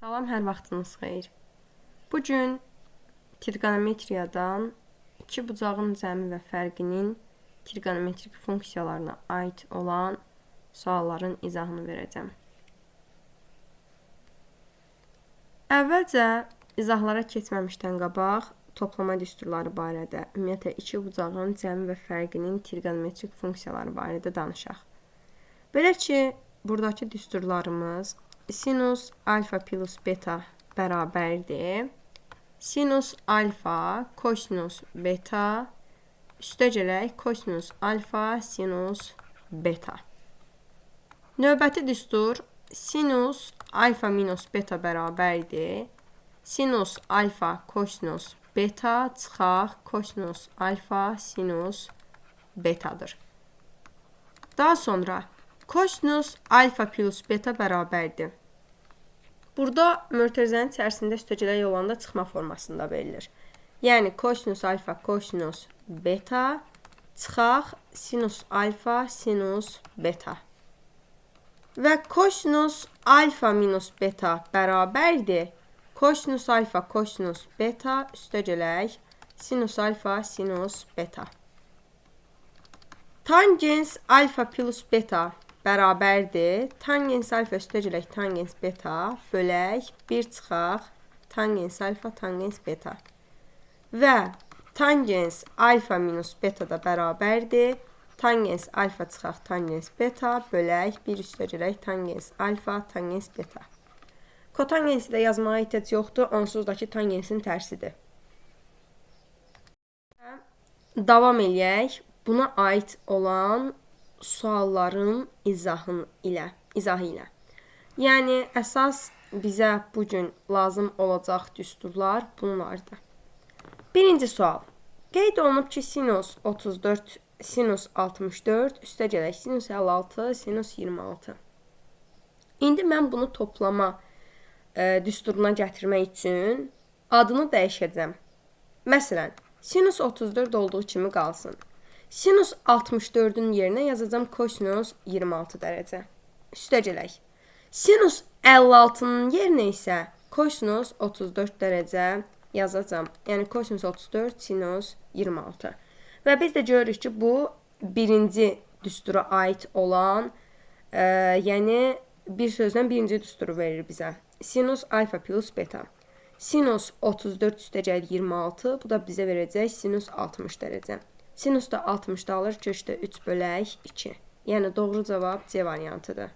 Salam, hər vaxtınız xeyir. Bu gün trigonometriyadan iki bucağın cəmi və fərqinin trigonometrik funksiyalarına aid olan sualların izahını verəcəm. Əvvəlcə izahlara keçməmişdən qabaq toplama düsturları barədə, ümumiyyətlə iki bucağın cəmi və fərqinin trigonometrik funksiyaları barədə danışaq. Belə ki, buradakı düsturlarımız sinus alfa plus beta bərabərdir. Sinus alfa kosinus beta üstəgələk kosinus alfa sinus beta. Növbəti düstur sinus alfa minus beta bərabərdir. Sinus alfa kosinus beta çıxaq kosinus alfa sinus betadır. Daha sonra kosinus alfa plus beta bərabərdir. Burada mötərizənin içərisində üstəgələk olanda çıxma formasında verilir. Yəni kosinus alfa kosinus beta çıxaq sinus alfa sinus beta. Və kosinus alfa minus beta bərabərdir. Kosinus alfa kosinus beta üstəgələk sinus alfa sinus beta. Tangens alfa plus beta bərabərdir. Tangens alfa üstəgələk tangens beta bölək 1 çıxaq tangens alfa tangens beta. Və tangens alfa minus beta da bərabərdir. Tangens alfa çıxaq tangens beta bölək 1 üstəgələk tangens alfa tangens beta. Kotangensi də yazmağa ehtiyac yoxdur, onsuz da ki tangensin tərsidir. Davam eləyək buna aid olan sualların izahı ilə. Yəni, əsas bizə bugün lazım olacaq düsturlar bunlardır. Birinci sual. Qeyd olunub ki, sinus 34, sinus 64, üstəgələk sinus 56, sinus 26. İndi mən bunu toplama düsturuna gətirmək üçün adını dəyişəcəm. Məsələn, sinus 34 olduğu kimi qalsın. Sinus 64-ün yerinə yazacağım kosinus 26 dərəcə. Üstəgələk. Sinus 56-nın yerinə isə kosinus 34 dərəcə yazacağım. Yəni kosinus 34 sinus 26. Və biz də görürük ki, bu birinci düstura aid olan, yəni bir sözdən birinci düsturu verir bizə. Sinus alfa plus beta. Sinus 34 üstəgələk 26, bu da bizə verəcək sinus 60 dərəcə. Sinus da 60-da alır, köşdə 3 bölək 2. Yəni, doğru cavab C variantıdır.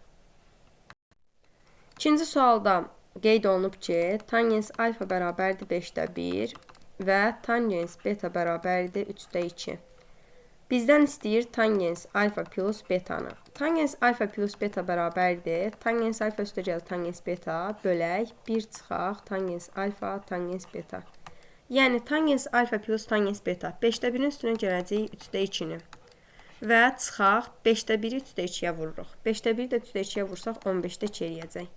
İkinci sualda qeyd olunub ki, tangens alfa bərabərdir 5-də 1 və tangens beta bərabərdir 3-də 2. Bizdən istəyir tangens alfa plus betanı. Tangens alfa plus beta bərabərdir. Tangens alfa üstəgələk tangens beta bölək 1 çıxaq tangens alfa tangens beta. Yəni, tangens alfa plus tangens beta 5-də 1-in üstünə gələcəyik 3-də 2-ni. Və çıxaq 5-də 1-i 3-də 2-yə vururuq. 5-də 1-i də 3-də 2-yə vursaq 15-də 2 eləyəcək.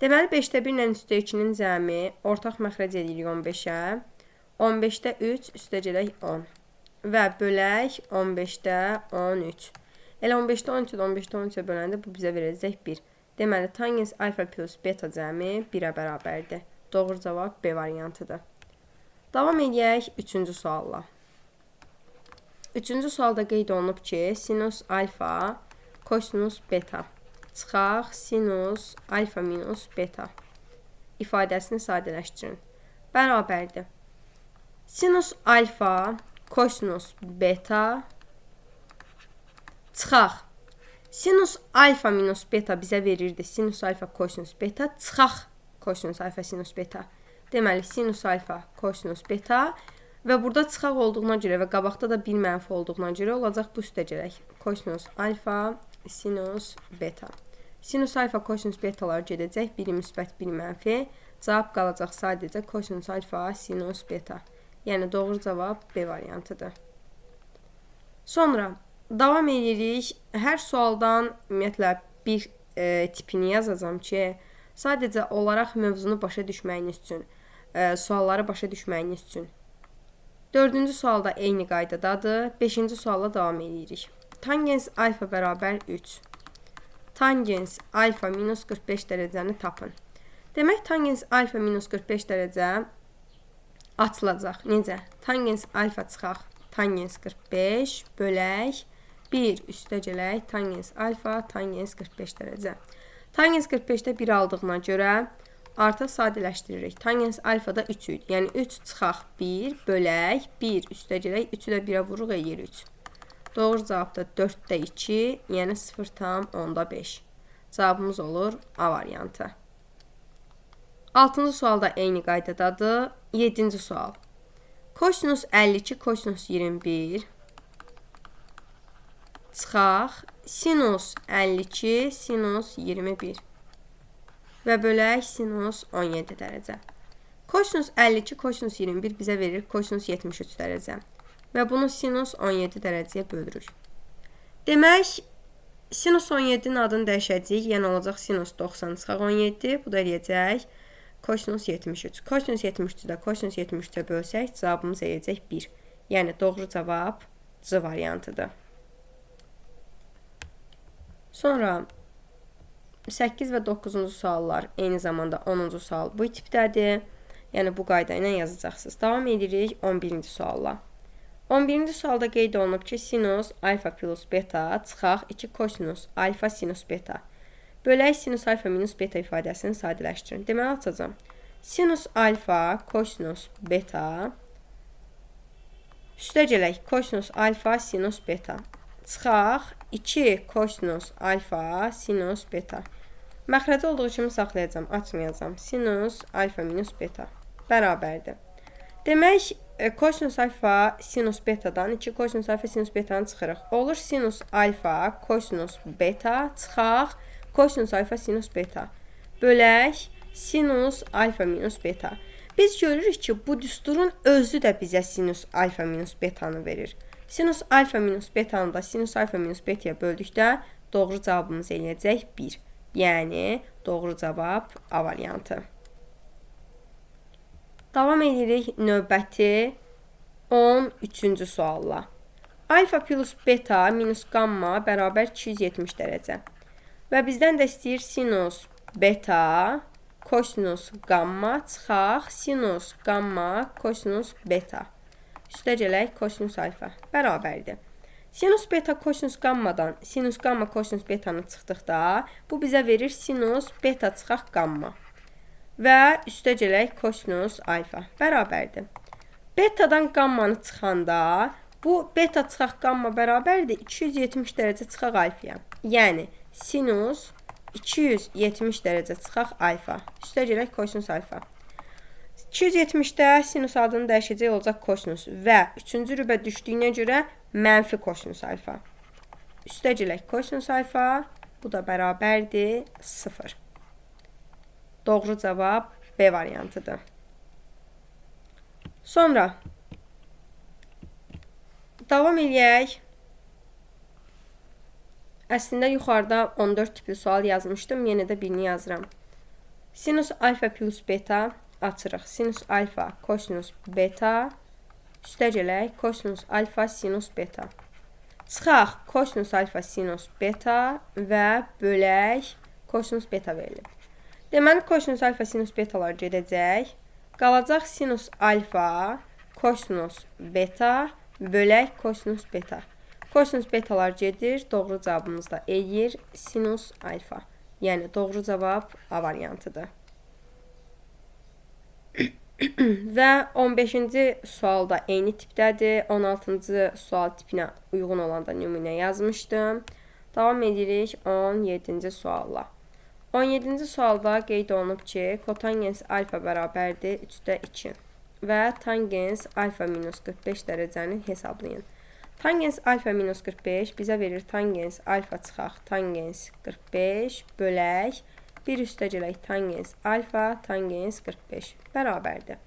Deməli, 5-də 1 ilə 3-də 2-nin cəmi ortaq məxrəc edirik 15-ə. 15-də 3 üstəgələk 10. Və bölək 15-də 13. Elə 15-də 13-də 15-də 13-ə böləndə bu bizə verəcək 1. Deməli, tangens alfa plus beta cəmi 1-ə bərabərdir. Doğru cavab B variantıdır. Davam edək 3-cü sualla. 3-cü sualda qeyd olunub ki, sinus alfa kosinus beta çıxaq sinus alfa minus beta ifadəsini sadələşdirin. Bərabərdir. Sinus alfa kosinus beta çıxaq. Sinus alfa minus beta bizə verirdi. Sinus alfa kosinus beta çıxaq kosinus alfa sinus beta. Deməli, sinus alfa kosinus beta və burada çıxaq olduğuna görə və qabaqda da bir mənfi olduğuna görə olacaq bu üstəgələk. Kosinus alfa sinus beta. Sinus alfa kosinus betalar gedəcək. Biri müsbət, biri mənfi. Cavab qalacaq sadəcə kosinus alfa sinus beta. Yəni, doğru cavab B variantıdır. Sonra davam edirik. Hər sualdan ümumiyyətlə bir tipini yazacağım ki, sadəcə olaraq mövzunu başa düşməyiniz üçün, sualları başa düşməyiniz üçün. 4-cü sualda eyni qaydadadır. 5-ci sualla davam edirik. Tangens alfa bərabər 3. Tangens alfa minus 45 dərəcəni tapın. Demək, tangens alfa minus 45 dərəcə açılacaq. Necə? Tangens alfa çıxaq tangens 45 bölək 1 üstəgələk tangens alfa tangens 45 dərəcə. Tangens 45-də 1 aldığına görə artıq sadələşdiririk. Tangens alfa da 3 idi. Yəni 3 çıxaq 1 bölək 1 üstəgələk 3-ü də 1-ə vuruq eləyir 3. Doğru cavab da 4-də 2, yəni 0,5. Cavabımız olur A variantı. 6-cı sualda eyni qaydadadır. 7-ci sual. Kosinus 52, kosinus 21 çıxaq sinus 52, sinus 21 və bölək sinus 17 dərəcə. Kosinus 52, kosinus 21 bizə verir kosinus 73 dərəcə və bunu sinus 17 dərəcəyə bölürük. Demək, sinus 17-nin adını dəyişəcəyik, yəni olacaq sinus 90 çıxaq 17, bu da eləyəcək kosinus 73. Kosinus 73-ü də kosinus 73-ə bölsək, cavabımız eləyəcək 1. Yəni, doğru cavab C variantıdır. Sonra 8 və 9-cu suallar, eyni zamanda 10-cu sual bu tipdədir. Yəni, bu qayda ilə yazacaqsınız. Davam edirik 11-ci sualla. 11-ci sualda qeyd olunub ki, sinus alfa plus beta çıxaq 2 kosinus alfa sinus beta. Bölək sinus alfa minus beta ifadəsini sadələşdirin. Deməli, açacağım. Sinus alfa kosinus beta üstəgələk kosinus alfa sinus beta. Çıxaq 2 kosinus alfa sinus beta. Məxrəci olduğu kimi saxlayacağım, açmayacağım. Sinus alfa minus beta bərabərdir. Demək, kosinus alfa sinus betadan 2 kosinus alfa sinus betanı çıxırıq. Olur sinus alfa kosinus beta çıxaq kosinus alfa sinus beta. Bölək sinus alfa minus beta. Biz görürük ki, bu düsturun özü də bizə sinus alfa minus betanı verir. Sinus alfa minus betanı da sinus alfa minus betaya böldükdə doğru cavabımız eləyəcək 1. Yəni, doğru cavab A variantı. Davam edirik növbəti 13-cü sualla. Alfa plus beta minus gamma bərabər 270 dərəcə. Və bizdən də istəyir sinus beta kosinus gamma çıxaq sinus gamma kosinus beta. Üstəgələk kosinus alfa bərabərdir. Sinus beta kosinus gammadan sinus gamma kosinus betanı çıxdıqda bu bizə verir sinus beta çıxaq gamma. Və üstəgələk kosinus alfa bərabərdir. Betadan gammanı çıxanda bu beta çıxaq gamma bərabərdir 270 dərəcə çıxaq alfaya. Yəni sinus 270 dərəcə çıxaq alfa. Üstəgələk kosinus alfa. 270-də sinus adını dəyişəcək olacaq kosinus və 3-cü rübə düşdüyünə görə mənfi kosinus alfa. Üstəgələk kosinus alfa, bu da bərabərdir 0. Doğru cavab B variantıdır. Sonra davam eləyək. Əslində, yuxarıda 14 tipli sual yazmışdım. Yenə də birini yazıram. Sinus alfa plus beta açırıq. Sinus alfa kosinus beta üstəgələk kosinus alfa sinus beta. Çıxaq kosinus alfa sinus beta və bölək kosinus beta verilib. Deməli, kosinus alfa sinus betalar gedəcək. Qalacaq sinus alfa kosinus beta bölək kosinus beta. Kosinus betalar gedir, doğru cavabımız da eləyir sinus alfa. Yəni, doğru cavab A variantıdır. Və 15-ci sualda eyni tipdədir. 16-cı sual tipinə uyğun olan da nümunə yazmışdım. Davam edirik 17-ci sualla. 17-ci sualda qeyd olunub ki, kotangens alfa bərabərdir 3-də 2 və tangens alfa minus 45 dərəcəni hesablayın. Tangens alfa minus 45 bizə verir tangens alfa çıxaq tangens 45 bölək 1 üstəgələk tangens alfa tangens 45 bərabərdir.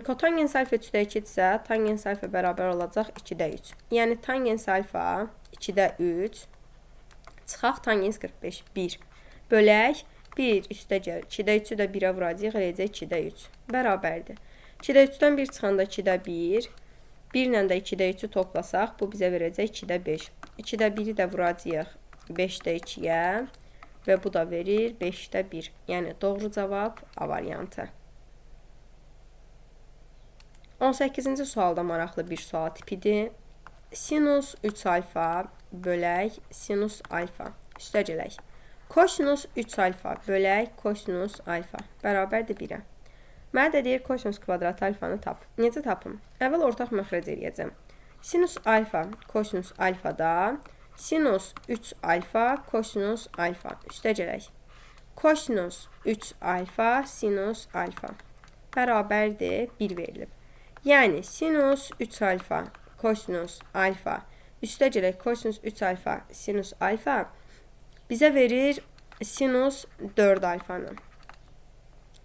Kotangens alfa 3-də 2-dirsə, tangens alfa bərabər olacaq 2-də 3. Yəni, tangens alfa 2-də 3 çıxaq tangens 45 1 bölək 1 üstəgəl 2-də 3-ü də 1-ə vuracaq, eləyəcək 2-də 3 bərabərdir. 2-də 3-dən 1 çıxanda 2-də 1 1 ilə də 2-də 3-ü toplasaq, bu bizə verəcək 2-də 5. 2-də 1-i də vuracaq 5-də 2-yə. və bu da verir 5-də 1. Yəni doğru cavab A variantı. 18-ci sualda maraqlı bir sual tipidir. Sinus 3 alfa bölək sinus alfa üstəgələk. Kosinus 3 alfa bölək kosinus alfa bərabərdir 1-ə. Mənə də deyir kosinus kvadrat alfanı tap. Necə tapım? Əvvəl ortaq məxrəc eləyəcəm. Sinus alfa kosinus alfada sinus 3 alfa kosinus alfa üstəgələk. Kosinus 3 alfa sinus alfa bərabərdir 1 verilib. Yəni sinus 3 alfa kosinus alfa üstəgələk kosinus 3 alfa sinus alfa bizə verir sinus 4 alfanı.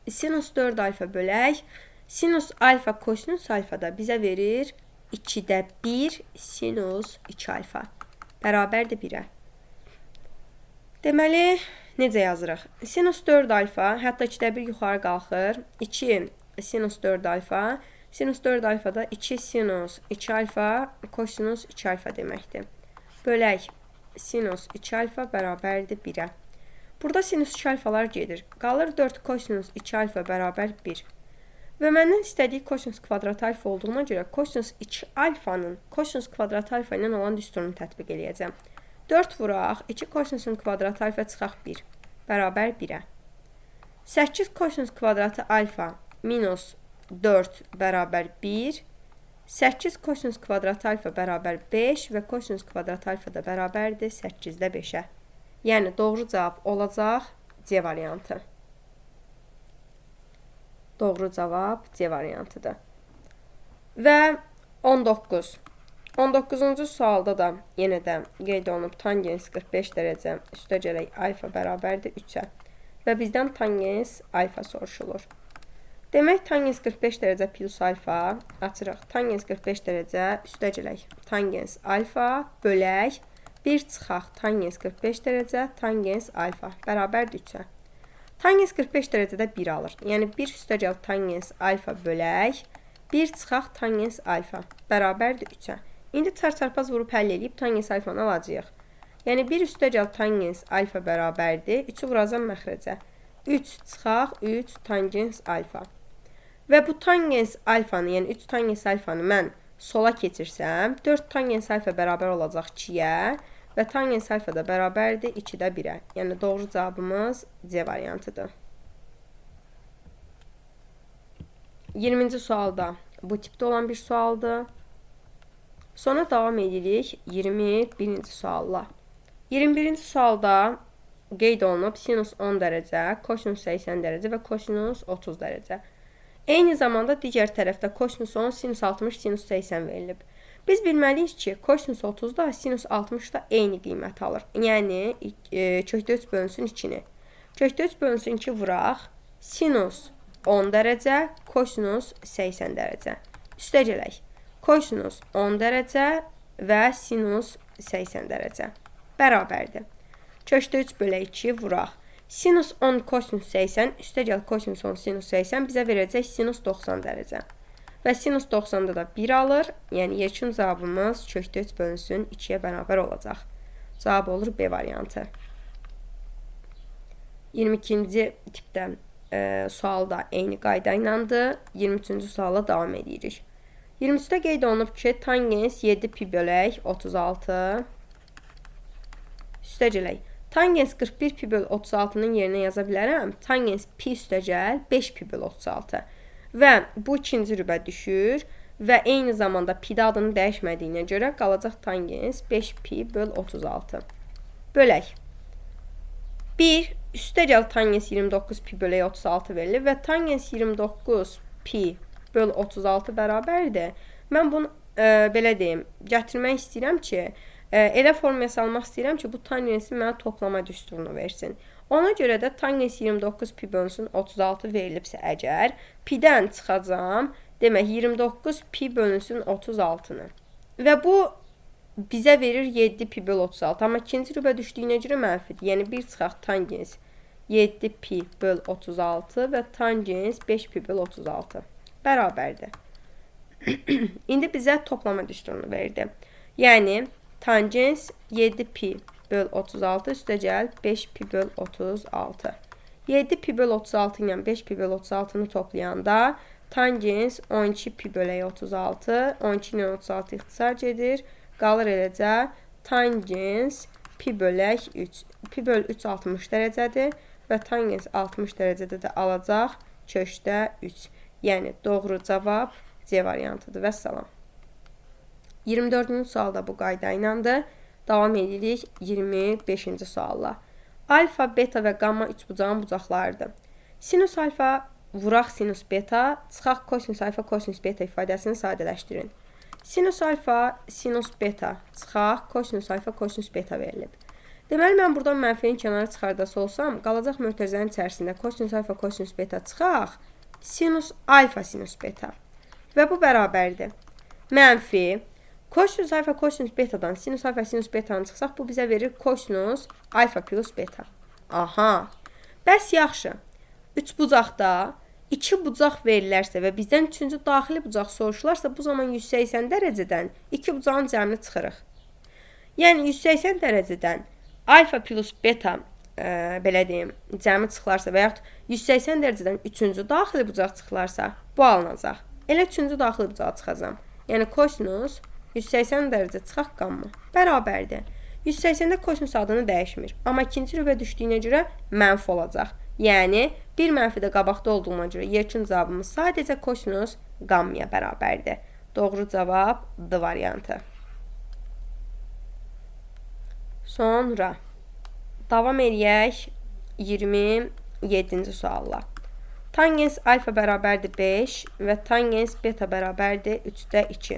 Sinus 4 alfa bölək sinus alfa kosinus alfa da bizə verir 2-də 1 sinus 2 alfa bərabərdir 1-ə. Deməli, necə yazırıq? Sinus 4 alfa, hətta 2-də 1 yuxarı qalxır. 2 sinus 4 alfa, sinus 4 alfa da 2 sinus 2 alfa kosinus 2 alfa deməkdir. Bölək sinus 2 alfa bərabərdir 1-ə. Burada sinus 2 alfalar gedir. Qalır 4 kosinus 2 alfa bərabər 1. Və məndən istədiyi kosinus kvadrat alfa olduğuna görə kosinus 2 alfanın kosinus kvadrat alfa ilə olan düsturunu tətbiq eləyəcəm. 4 vuraq, 2 kosinusun kvadrat alfa çıxaq 1. Bərabər 1-ə. 8 kosinus kvadratı alfa minus 4 bərabər 1. 8 kosinus kvadratı alfa bərabər 5 və kosinus kvadratı alfa da bərabərdir 8-də 5-ə. Yəni doğru cavab olacaq C variantı. Doğru cavab C variantıdır. Və 19. 19-cu sualda da yenə də qeyd olunub tangens 45 dərəcə üstəgələk alfa bərabərdir 3-ə və bizdən tangens alfa soruşulur. Demək, tangens 45 dərəcə plus alfa açırıq. Tangens 45 dərəcə üstəgələk tangens alfa bölək 1 çıxaq tangens 45 dərəcə tangens alfa bərabərdir 3-ə. Tangens 45 dərəcədə 1 alır. Yəni 1 üstəgəl tangens alfa bölək 1 çıxaq tangens alfa bərabərdir 3-ə. İndi çarçarpaz vurub həll edib tangens alfanı alacağıq. Yəni 1 üstəgəl tangens alfa bərabərdir 3-ü vuracam məxrəcə. 3 çıxaq 3 tangens alfa. Və bu tangens alfanı, yəni 3 tangens alfanı mən sola keçirsəm 4 tangens alfa bərabər olacaq 2-yə və tangens alfa da bərabərdir 2-də 1-ə. Yəni doğru cavabımız C variantıdır. 20-ci sualda bu tipdə olan bir sualdır. Sonra davam edirik 21-ci sualla. 21-ci sualda qeyd olunub sinus 10 dərəcə, kosinus 80 dərəcə və kosinus 30 dərəcə. Eyni zamanda digər tərəfdə kosinus 10, sinus 60, sinus 80 verilib. Biz bilməliyik ki, kosinus 30 da sinus 60 da eyni qiymət alır. Yəni, kökdə 3 bölünsün 2-ni. Kökdə 3 bölünsün 2 vuraq. Sinus 10 dərəcə, kosinus 80 dərəcə. Üstəgələk, kosinus 10 dərəcə və sinus 80 dərəcə. Bərabərdir. Kökdə 3 bölək 2 vuraq. Sinus 10 kosinus 80, üstəgəl kosinus 10 sinus 80 bizə verəcək sinus 90 dərəcə. Və sinus 90-da da 1 alır. Yəni, yekun cavabımız kökdə 3 bölünsün 2-yə bərabər olacaq. Cavab olur B variantı. 22-ci tipdə sualda eyni qayda iləndir. 23-cü suala davam edirik. 23-də qeyd olunub ki, tangens 7 pi bölək 36 üstəgələk. Tangens 41 pi böl 36-nın yerinə yaza bilərəm. Tangens pi üstəgəl 5 pi böl 36. Və bu ikinci rübə düşür və eyni zamanda pi-də adını dəyişmədiyinə görə qalacaq tangens 5 pi böl 36. Bölək. 1 üstəgəl tangens 29 pi bölək 36 verilir və tangens 29 pi böl 36 bərabərdir. Mən bunu belə deyim, gətirmək istəyirəm ki, elə formaya salmaq istəyirəm ki, bu tangensin mənə toplama düsturunu versin. Ona görə də tangens 29 pi bölünsün 36 verilibsə əgər, pi-dən çıxacam, demək 29 pi bölünsün 36-nı. Və bu bizə verir 7 pi böl 36. Amma ikinci rübə düşdüyünə görə mənfidir. Yəni 1 çıxaq tangens 7 pi böl 36 və tangens 5 pi böl 36. Bərabərdir. İndi bizə toplama düsturunu verdi. Yəni tangens 7 pi böl 36 üstəgəl 5 pi böl 36. 7 pi böl 36 ilə 5 pi böl 36-nı toplayanda tangens 12 pi bölək 36. 12 ilə 36 ixtisar gedir. Qalır eləcə tangens pi bölək 3. Pi böl 3 60 dərəcədir və tangens 60 dərəcədə də alacaq köşdə 3. Yəni doğru cavab C variantıdır. Vəssalam. 24-cü sualda bu qayda ilədir. Davam edirik 25-ci sualla. Alfa, beta və qamma üçbucağın bucaqlarıdır. Sinus alfa vuraq sinus beta, çıxaq kosinus alfa, kosinus beta ifadəsini sadələşdirin. Sinus alfa, sinus beta, çıxaq kosinus alfa, kosinus beta verilib. Deməli, mən buradan mənfinin kənara çıxardası olsam, qalacaq mötərizənin içərisində kosinus alfa, kosinus beta çıxaq, sinus alfa, sinus beta. Və bu bərabərdir. Mənfi, kosinus alfa, kosinus betadan sinus alfa, sinus betanı çıxsaq, bu bizə verir kosinus alfa plus beta. Aha, bəs yaxşı. 3 bucaqda 2 bucaq verilərsə və bizdən 3-cü daxili bucaq soruşularsa, bu zaman 180 dərəcədən 2 bucağın cəmini çıxırıq. Yəni, 180 dərəcədən alfa plus beta, belə deyim, cəmi çıxılarsa və yaxud 180 dərəcədən 3-cü daxili bucaq çıxılarsa, bu alınacaq. Elə 3-cü daxili bucağa çıxacam. Yəni, kosinus 180 dərəcə çıxaq qamma bərabərdir. 180-də kosinus adını dəyişmir. Amma ikinci rübə düşdüyünə görə mənfi olacaq. Yəni, bir mənfi də qabaqda olduğuna görə yekun cavabımız sadəcə kosinus qammaya bərabərdir. Doğru cavab D variantı. Sonra davam edək 27-ci sualla. Tangens alfa bərabərdir 5 və tangens beta bərabərdir 3-də 2.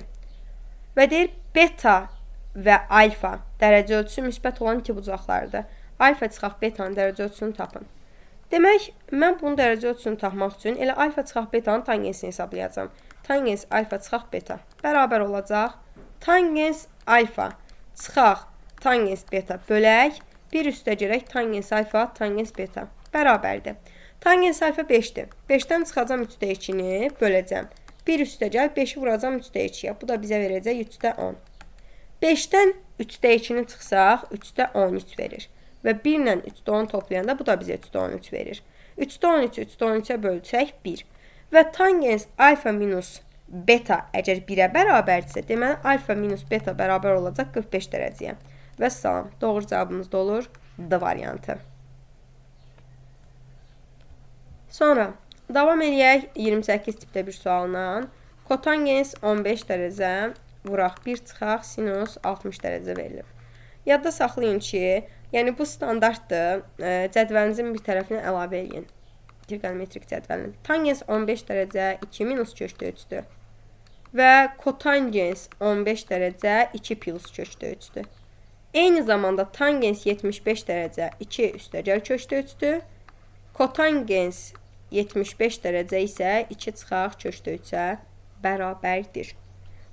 Və deyir, beta və alfa dərəcə ölçüsü müsbət olan iki bucaqlardır. Alfa çıxaq betanın dərəcə ölçüsünü tapın. Demək, mən bunun dərəcə ölçüsünü tapmaq üçün elə alfa çıxaq betanın tangensini hesablayacağım. Tangens alfa çıxaq beta bərabər olacaq. Tangens alfa çıxaq tangens beta bölək 1 üstə gərək tangens alfa, tangens beta bərabərdir. Tangens alfa 5-dir. 5-dən çıxacam 3-də 2-ni böləcəm. 1 üstə gəl, 5-i vuracam 3-də 2-yə. Bu da bizə verəcək 3-də 10. 5-dən 3-də 2-ni çıxsaq, 3-də 13 verir. Və 1 ilə 3-də 10 toplayanda bu da bizə 3-də 13 verir. 3-də 13-ü 3-də 13-ə bölsək 1. Və tangens alfa minus beta əgər 1-ə bərabərdirsə, deməli alfa minus beta bərabər olacaq 45 dərəcəyə. Və salam, doğru cavabımız da olur D variantı. Sonra davam edək 28 tipdə bir sualla. Kotangens 15 dərəcə, vuraq 1 çıxaq, sinus 60 dərəcə verilib. Yadda saxlayın ki, yəni bu standartdır. Cədvəlinizin bir tərəfinə əlavə edin. Trigonometrik cədvəlin. Tangens 15 dərəcə 2 minus köşdə 3-dür. Və kotangens 15 dərəcə 2 plus köşdə 3-dür. Eyni zamanda tangens 75 dərəcə 2 üstəgəl köşdə 3-dür. Kotangens 75 dərəcə isə 2 çıxaq köşdə 3-ə bərabərdir.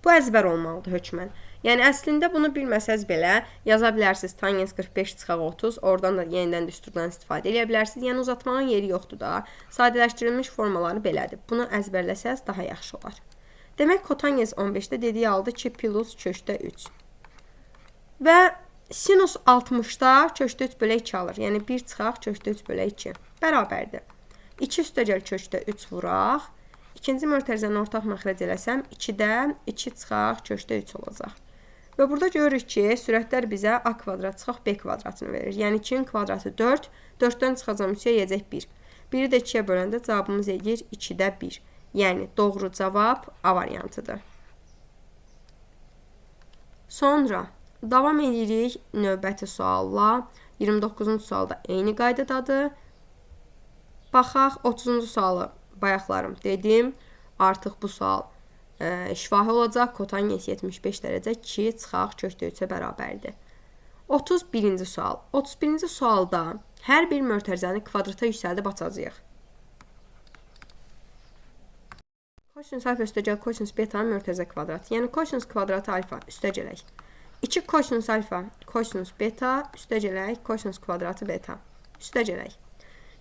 Bu əzbər olmalıdır hökmən. Yəni, əslində bunu bilməsəz belə yaza bilərsiniz tangens 45 çıxaq 30, oradan da yenidən düsturdan istifadə edə bilərsiniz. Yəni, uzatmanın yeri yoxdur da. Sadələşdirilmiş formaları belədir. Bunu əzbərləsəz daha yaxşı olar. Demək, kotangens 15-də dediyi halda 2 plus köşdə 3. Və sinus 60-da köşdə 3 bölək 2 alır. Yəni, 1 çıxaq köşdə 3 bölək 2 bərabərdir. 2 üstəgəl köşdə 3 vuraq. İkinci mötərizəni ortaq məxrəc eləsəm, 2-də 2 çıxaq köşdə 3 olacaq. Və burada görürük ki, sürətlər bizə a kvadrat çıxaq b kvadratını verir. Yəni 2-nin kvadratı 4, 4-dən çıxacam 3-yə yeyəcək 1. 1-i də 2-yə böləndə cavabımız edir 2-də 1. Yəni doğru cavab A variantıdır. Sonra davam edirik növbəti sualla. 29-cu sualda eyni qaydadadır. Baxaq 30-cu sualı bayaqlarım dedim. Artıq bu sual şifahi olacaq. Kotangens 75 dərəcə 2 çıxaq köşdə 3-ə bərabərdir. 31-ci sual. 31-ci sualda hər bir mötərizəni kvadrata yüksəldib açacağıq. Kosinus alfa üstəgəl kosinus betanın mötərizə kvadratı. Yəni kosinus kvadratı alfa üstəgələk. 2 kosinus alfa kosinus beta üstəgələk kosinus kvadratı beta üstəgələk.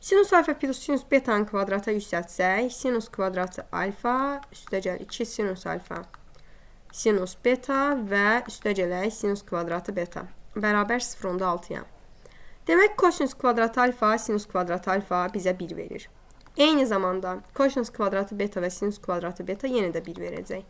Sinus alfa plus sinus betanın kvadrata yüksəltsək, sinus kvadratı alfa üstəgəl 2 sinus alfa sinus beta və üstəgələk sinus kvadratı beta. bərabər 0.6-ya. Demək, kosinus kvadratı alfa, sinus kvadratı alfa bizə 1 verir. Eyni zamanda kosinus kvadratı beta və sinus kvadratı beta yenə də 1 verəcək.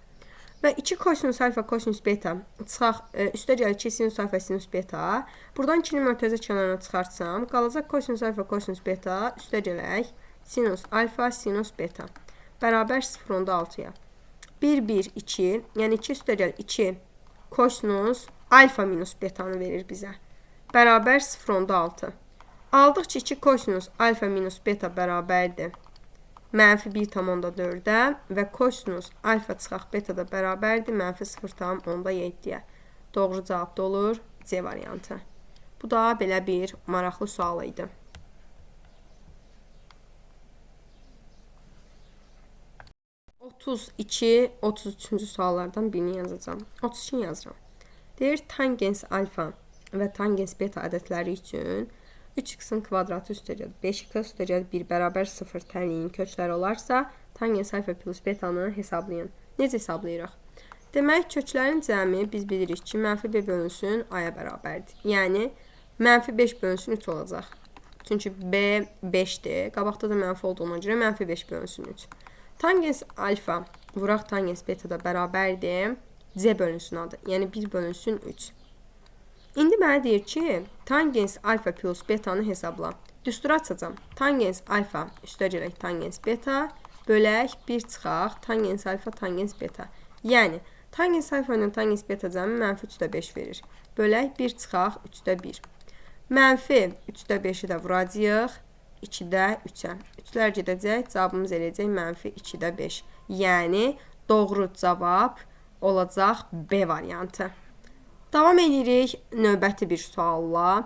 Və 2 kosinus alfa, kosinus beta çıxaq, üstə gəlir 2 sinus alfa, sinus beta. Buradan 2-ni mörtəzə kənarına çıxartsam, qalacaq kosinus alfa, kosinus beta, üstə gələk sinus alfa, sinus beta. Bərabər 0.6-ya. 1, 1, 2, yəni 2 üstə gəl 2 kosinus alfa minus betanı verir bizə. Bərabər 0.6. Aldıqca 2 kosinus alfa minus beta bərabərdir. Mənfi 1,4-ə və kosinus alfa çıxaq beta da bərabərdir. Mənfi 0,7-yə. Doğru cavab da olur C variantı. Bu da belə bir maraqlı sual idi. 32-33-cü suallardan birini yazacağım. 32 yazıram. Deyir, tangens alfa və tangens beta ədədləri üçün 3x-in kvadratı üstə gəl 5x üstə gəl 1 bərabər 0 tənliyin kökləri olarsa, tangens alfa plus betanı hesablayın. Necə hesablayırıq? Demək, köklərin cəmi biz bilirik ki, mənfi b bölünsün a-ya bərabərdir. Yəni, mənfi 5 bölünsün 3 olacaq. Çünki b 5-dir. Qabaqda da mənfi olduğuna görə mənfi 5 bölünsün 3. Tangens alfa vuraq tangens beta da bərabərdir. C bölünsün adı. Yəni, 1 bölünsün 3. İndi mənə deyir ki, tangens alfa plus betanı hesabla. Düsturu açacağım. Tangens alfa üstə gələk tangens beta bölək 1 çıxaq tangens alfa tangens beta. Yəni, tangens alfa ilə tangens beta cəmi mənfi 3/5 verir. Bölək 1 çıxaq 3/1. Mənfi 3/5-i də vuracaq 2/3-ə. 3-lər gedəcək, cavabımız eləyəcək mənfi 2/5. Yəni, doğru cavab olacaq B variantı. Davam edirik növbəti bir sualla.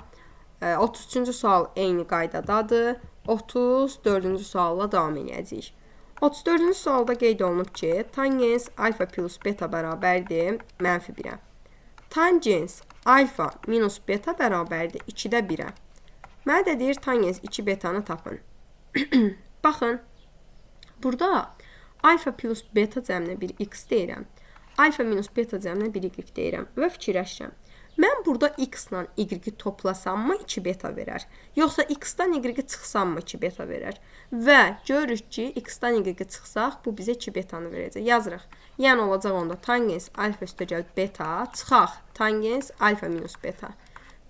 33-cü sual eyni qaydadadır. 34-cü sualla davam edəcəyik. 34-cü sualda qeyd olunub ki, tangens alfa plus beta bərabərdir mənfi 1-ə. Tangens alfa minus beta bərabərdir 2/1-ə. Mənə də deyir, tangens 2 betanı tapın. Baxın, burada alfa plus beta cəminə bir x deyirəm. Alfa minus beta cəminə 1 y deyirəm və fikirləşirəm. Mən burada x-la y toplasammı 2 beta verər? Yoxsa x-dan y çıxsammı 2 beta verər? Və görürük ki, x-dan y çıxsaq, bu bizə 2 betanı verəcək. Yazırıq. Yəni, olacaq onda tangens alfa üstə gəl beta, çıxaq tangens alfa minus beta.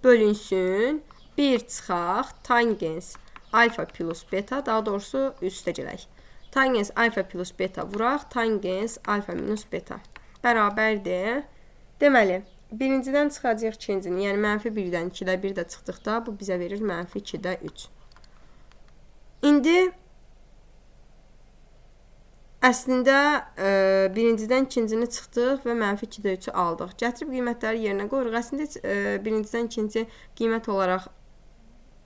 Bölünsün 1 çıxaq tangens alfa plus beta, daha doğrusu üstə gələk. Tangens alfa plus beta vuraq tangens alfa minus beta. Bərabərdir. Deməli, birincidən çıxacaq ikincini, yəni mənfi 1-dən 2/1 də çıxdıqda, bu bizə verir mənfi 2/3. İndi əslində birincidən ikincini çıxdıq və mənfi 2/3-ü aldıq. Gətirib qiymətləri yerinə qoyuruq. Əslində birincidən ikinci qiymət olaraq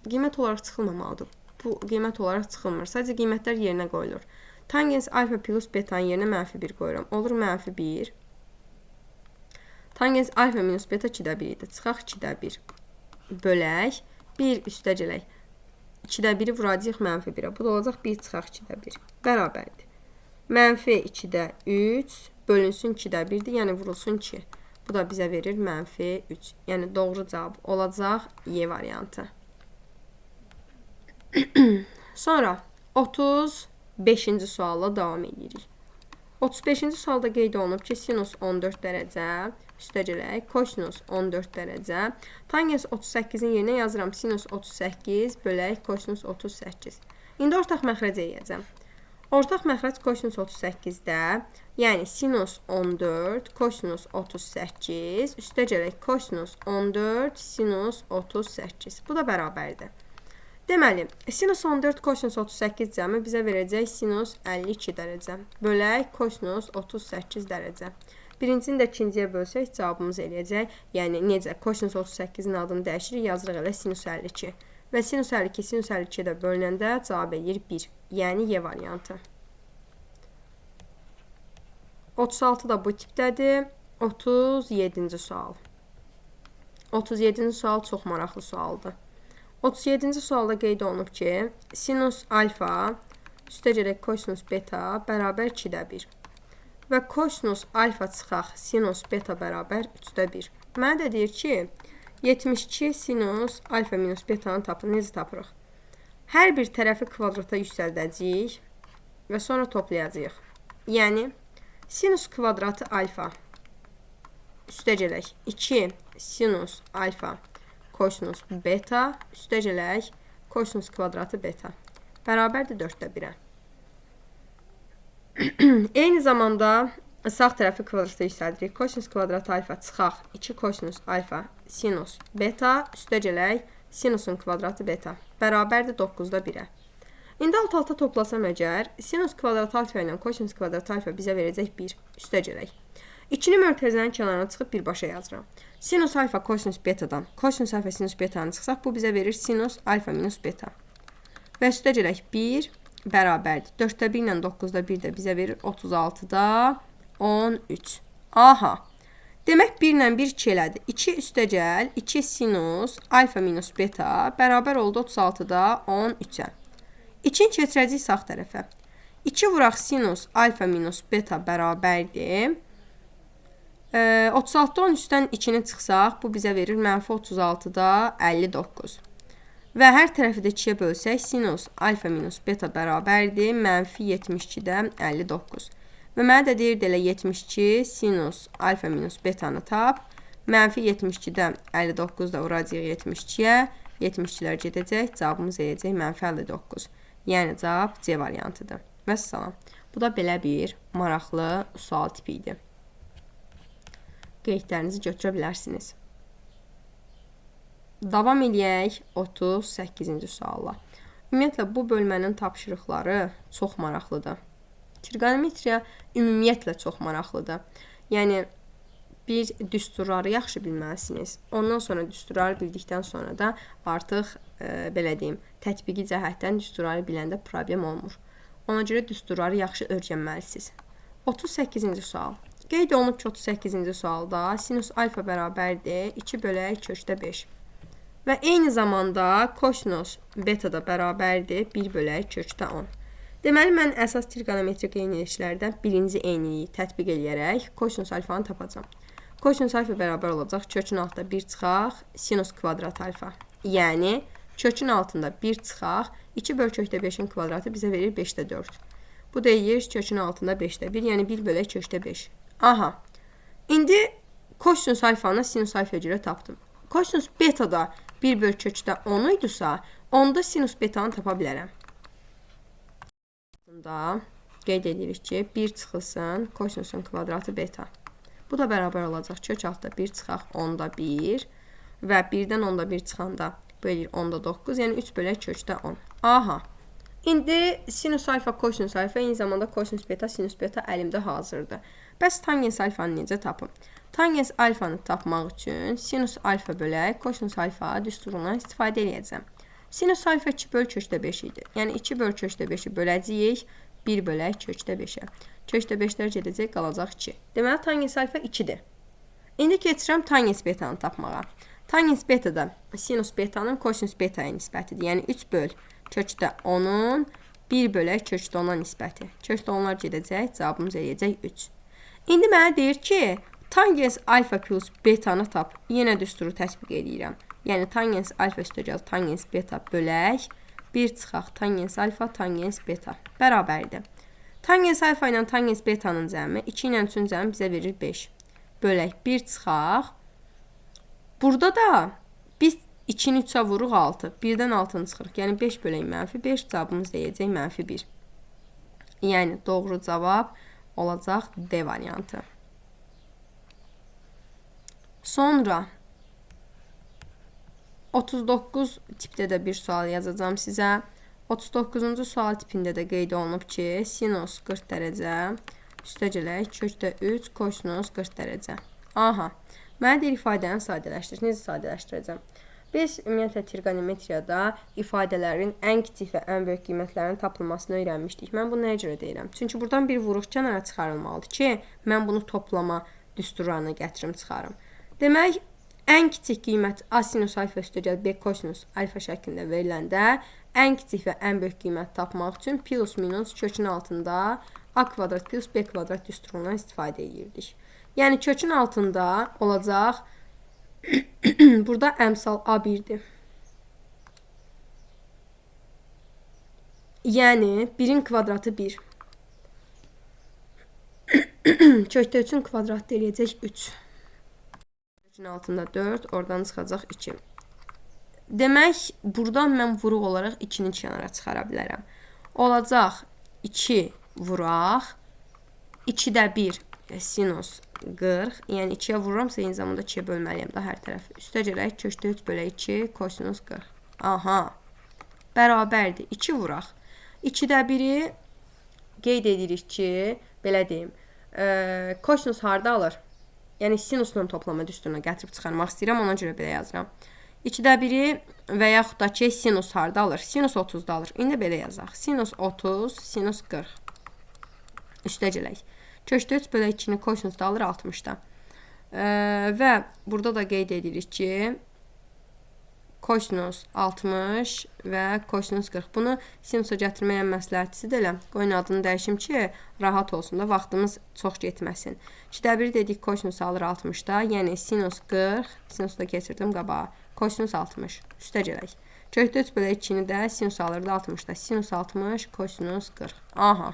çıxılmamalıdır. Bu qiymət olaraq çıxılmır. Sadəcə qiymətlər yerinə qoyulur. Tangens alfa plus betanın yerinə mənfi 1 qoyuram. Olur mənfi 1. Tangens alfa minus beta 2/1 idi. Çıxaq 2/1. Bölək. 1 üstə gələk. 2/1-i vuracaq mənfi 1-ə. Bu da olacaq 1 çıxaq 2/1. Bərabərdir. Mənfi 2/3 bölünsün 2/1-dir. Yəni vurulsun 2. Bu da bizə verir mənfi 3. Yəni doğru cavab olacaq Y variantı. Sonra 35-ci sualla davam edirik. 35-ci sualda qeyd olunub ki, sinus 14 dərəcə, üstə gələk, kosinus 14 dərəcə. Tangens 38-in yerinə yazıram sinus 38 bölək kosinus 38. İndi ortaq məxrəcə yeyəcəm. Ortaq məxrəc kosinus 38-də, yəni sinus 14, kosinus 38, üstə gələk kosinus 14, sinus 38. Bu da bərabərdir. Deməli, sinus 14, kosinus 38 cəmi bizə verəcək sinus 52 dərəcə. Bölək kosinus 38 dərəcə. Birincini də ikinciyə bölsək, cavabımız eləyəcək. Yəni, necə? Kosinus 38-in adını dəyişirik, yazırıq elə sinus 52. Və sinus 52, sinus 52 də bölünəndə cavab eləyir 1. Yəni, Y variantı. 36 da bu tipdədir. 37-ci sual. 37-ci sual çox maraqlı sualdır. 37-ci sualda qeyd olunub ki, sinus alfa üstə gələk kosinus beta bərabər 2/1 və kosinus alfa çıxaq sinus beta bərabər 3/1. Mənə də deyir ki, 72 sinus alfa minus betanı tapın. Necə tapırıq? Hər bir tərəfi kvadrata yüksəldəcəyik və sonra toplayacağıq. Yəni, sinus kvadratı alfa üstəcələk 2 sinus alfa kosinus beta üstəcələk kosinus kvadratı beta bərabərdir 4-də 1-ə. Eyni zamanda sağ tərəfi kvadrata yüksəldirik. Kosinus kvadratı alfa çıxaq 2 kosinus alfa sinus beta üstəcələk sinusun kvadratı beta bərabərdir 9-da 1-ə. İndi alt-alta toplasam əgər, sinus kvadratı alfa ilə kosinus kvadratı alfa bizə verəcək 1 üstəcələk. 2-ni mörtəzənin kənarına çıxıb birbaşa yazıram. Sinus alfa kosinus betadan kosinus alfa sinus betanı çıxsaq, bu bizə verir sinus alfa minus beta. Və üstəcələk 1 bərabərdir. 4-də 1 ilə 9-da 1 də bizə verir 36-da 13. Aha. Demək 1 ilə 1 2 elədi. 2 üstəcəl 2 sinus alfa minus beta bərabər oldu 36-da 13-ə. 2-ni keçirəcəyik sağ tərəfə. 2 vuraq sinus alfa minus beta bərabərdir. 36-da 13-dən 2-ni çıxsaq, bu bizə verir mənfi 36-da 59. Və hər tərəfi də 2-yə bölsək, sinus alfa minus beta bərabərdir mənfi 72-də 59. Və mənə də deyirdi elə 72 sinus alfa minus betanı tap. Mənfi 72-də 59 da vuracaq 72-yə. 72-lər gedəcək. Cavabımız eləyəcək mənfi 59. Yəni cavab C variantıdır. Vəssalam. Bu da belə bir maraqlı sual tipi idi. Qeydlərinizi götürə bilərsiniz. Davam eləyək 38-ci sualla. Ümumiyyətlə, bu bölmənin tapşırıqları çox maraqlıdır. Trigonometriya ümumiyyətlə çox maraqlıdır. Yəni, bir düsturları yaxşı bilməlisiniz. Ondan sonra düsturları bildikdən sonra da artıq, belə deyim, tətbiqi cəhətdən düsturları biləndə problem olmur. Ona görə düsturları yaxşı öyrənməlisiniz. 38-ci sual. Qeyd olunub ki, 38-ci sualda sinus alfa bərabərdir 2 bölək kökdə 5. Və eyni zamanda kosinus beta da bərabərdir 1 bölək kökdə 10. Deməli, mən əsas trigonometrik eyniliklərdən birinci eyniliyi tətbiq edərək kosinus alfanı tapacam. Kosinus alfa bərabər olacaq kökün altında 1 çıxaq sinus kvadrat alfa. Yəni, kökün altında 1 çıxaq 2 böl kökdə 5-in kvadratı bizə verir 5-də 4. Bu deyir kökün altında 5-də 1, yəni 1 bölək kökdə 5. Aha, indi kosinus alfanı sinus alfa görə tapdım. Kosinus beta da 1 böl kökdə 10 idisə, onda sinus betanı tapa bilərəm. Qeyd edirik ki, 1 çıxılsın kosinusun kvadratı beta. Bu da bərabər olacaq kök altda 1 çıxaq 10-da 1 və 1-dən 10-da 1 çıxanda bölür 10-da 9, yəni 3 bölək kökdə 10. Aha. İndi sinus alfa, kosinus alfa, eyni zamanda kosinus beta, sinus beta əlimdə hazırdır. Bəs tangens alfanı necə tapım? Tangens alfanı tapmaq üçün sinus alfa bölək kosinus alfa düsturundan istifadə edəcəm. Sinus alfa 2 böl kökdə 5 idi. Yəni 2 böl kökdə 5-i böləcəyik 1 bölək kökdə 5-ə. Kökdə 5-lər gedəcək, qalacaq 2. Deməli, tangens alfa 2-dir. İndi keçirəm tangens betanı tapmağa. Tangens beta da sinus betanın kosinus betaya nisbətidir. Yəni 3 böl kökdə 10-un 1 bölək kökdə 10-a nisbəti. Kökdə 10-lar gedəcək, cavabımız eləyəcək 3. İndi mənə deyir ki, tangens alfa plus betanı tap. Yenə düsturu tətbiq edirəm. Yəni, tangens alfa üstəgəl tangens beta bölək 1 çıxaq tangens alfa, tangens beta bərabərdir. Tangens alfa ilə tangens betanın cəmi 2 ilə 3-ün cəmi bizə verir 5. Bölək 1 çıxaq. Burada da biz 2-ni 3-ə vuruq 6. 1-dən 6-nı çıxırıq. Yəni 5 bölək mənfi 5, cavabımız deyəcək mənfi 1. Yəni doğru cavab olacaq D variantı. Sonra 39 tipdə də bir sual yazacağım sizə. 39-cu sual tipində də qeyd olunub ki, sinus 40 dərəcə, üstəgələk kökdə 3, kosinus 40 dərəcə. Aha, mənə deyir ifadəni sadələşdir. Necə sadələşdirəcəm? Biz ümumiyyətlə trigonometriyada ifadələrin ən kiçik və ən böyük qiymətlərinin tapılmasını öyrənmişdik. Mən bunu nəyə görə deyirəm? Çünki buradan bir vuruq kənara çıxarılmalıdır ki, mən bunu toplama düsturlarına gətirim çıxarım. Demək, ən kiçik qiymət A sinus alfa üstəgəl B kosinus alfa şəklində veriləndə ən kiçik və ən böyük qiymət tapmaq üçün plus minus kökün altında A kvadrat plus B kvadrat düsturundan istifadə edirdik. Yəni kökün altında olacaq Burada əmsal A1-dir. Yəni 1-in kvadratı 1. Kökdə 3-ün kvadratı eləyəcək 3. Kökün altında 4, oradan çıxacaq 2. Demək, buradan mən vuruq olaraq 2-ni kənara çıxara bilərəm. Olacaq 2 vuraq. 2-də 1 sinus 40. Yəni 2-yə vururamsa, eyni zamanda 2-yə bölməliyəm da hər tərəfi. Üstə gələk, kökdə 3 bölək 2, kosinus 40. Aha, bərabərdir. 2 vuraq. 2-də 1-i qeyd edirik ki, belə deyim, kosinus harda alır? Yəni sinusla toplama düsturuna gətirib çıxarmaq istəyirəm, ona görə belə yazıram. 2-də 1-i və yaxud da ki, sinus harda alır? Sinus 30-da alır. İndi belə yazaq. Sinus 30, sinus 40. Üstə gələk. Kökdə 3 bölək 2-ni kosinusda alır 60-da. Və burada da qeyd edirik ki, kosinus 60 və kosinus 40. Bunu sinusa gətirməyə məsləhətçisi də elə. Qoyun adını dəyişim ki, rahat olsun da, vaxtımız çox getməsin. 2-də 1 dedik, kosinus alır 60-da. Yəni sinus 40, sinusda keçirdim qabağa. Kosinus 60. Üstə gələk. Kökdə 3 bölək 2-ni də sinus alırdı 60-da. Sinus 60, kosinus 40. Aha.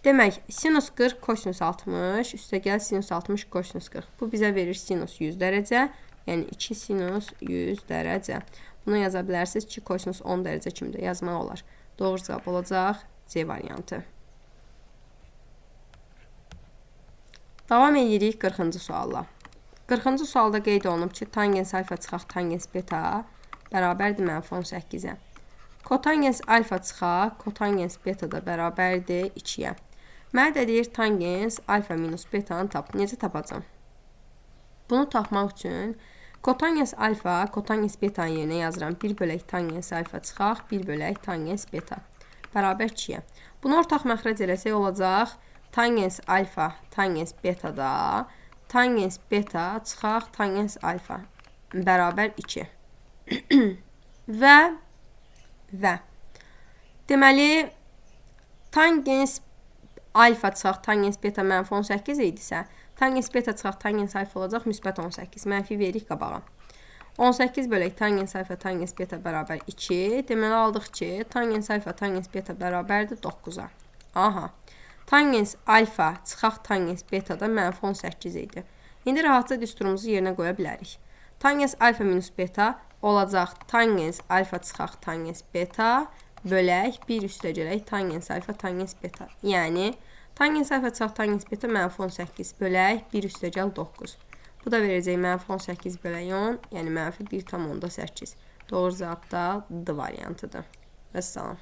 Demək, sinus 40, kosinus 60, üstə gəl sinus 60, kosinus 40. Bu bizə verir sinus 100 dərəcə, yəni 2 sinus 100 dərəcə. Bunu yaza bilərsiniz ki, kosinus 10 dərəcə kimi də yazmaq olar. Doğru cavab olacaq C variantı. Davam edirik 40-cı sualla. 40-cı sualda qeyd olunub ki, tangens alfa çıxaq tangens beta bərabərdir -18-ə. Kotangens alfa çıxaq, kotangens beta da bərabərdir 2-yə. Mənə də deyir tangens alfa minus betanı tap. Necə tapacam? Bunu tapmaq üçün kotangens alfa, kotangens betanın yerinə yazıram. 1 bölək tangens alfa çıxaq, 1 bölək tangens beta. Bərabər 2-yə. Bunu ortaq məxrəc eləsək olacaq. Tangens alfa, tangens beta da, tangens beta çıxaq, tangens alfa. Bərabər 2. Və deməli, tangens alfa çıxaq, tangens beta -18 idisə, tangens beta çıxaq, tangens alfa olacaq müsbət 18. Mənfi veririk qabağa. 18 bölək tangens alfa, tangens beta bərabər 2. Deməli, aldıq ki, tangens alfa, tangens beta bərabərdir 9-a. Aha. Tangens alfa çıxaq, tangens beta da -18 idi. İndi rahatca düsturumuzu yerinə qoya bilərik. Tangens alfa minus beta olacaq tangens alfa çıxaq, tangens beta bölək 1 üstə gələk tangens alfa, tangens beta. Yəni, tangens alfa çıxaq, tangens beta -18 bölək 1 üstə gəl 9. Bu da verəcək -18 bölək 10, yəni -1,8. Doğru cavab da D variantıdır. Vəssalam.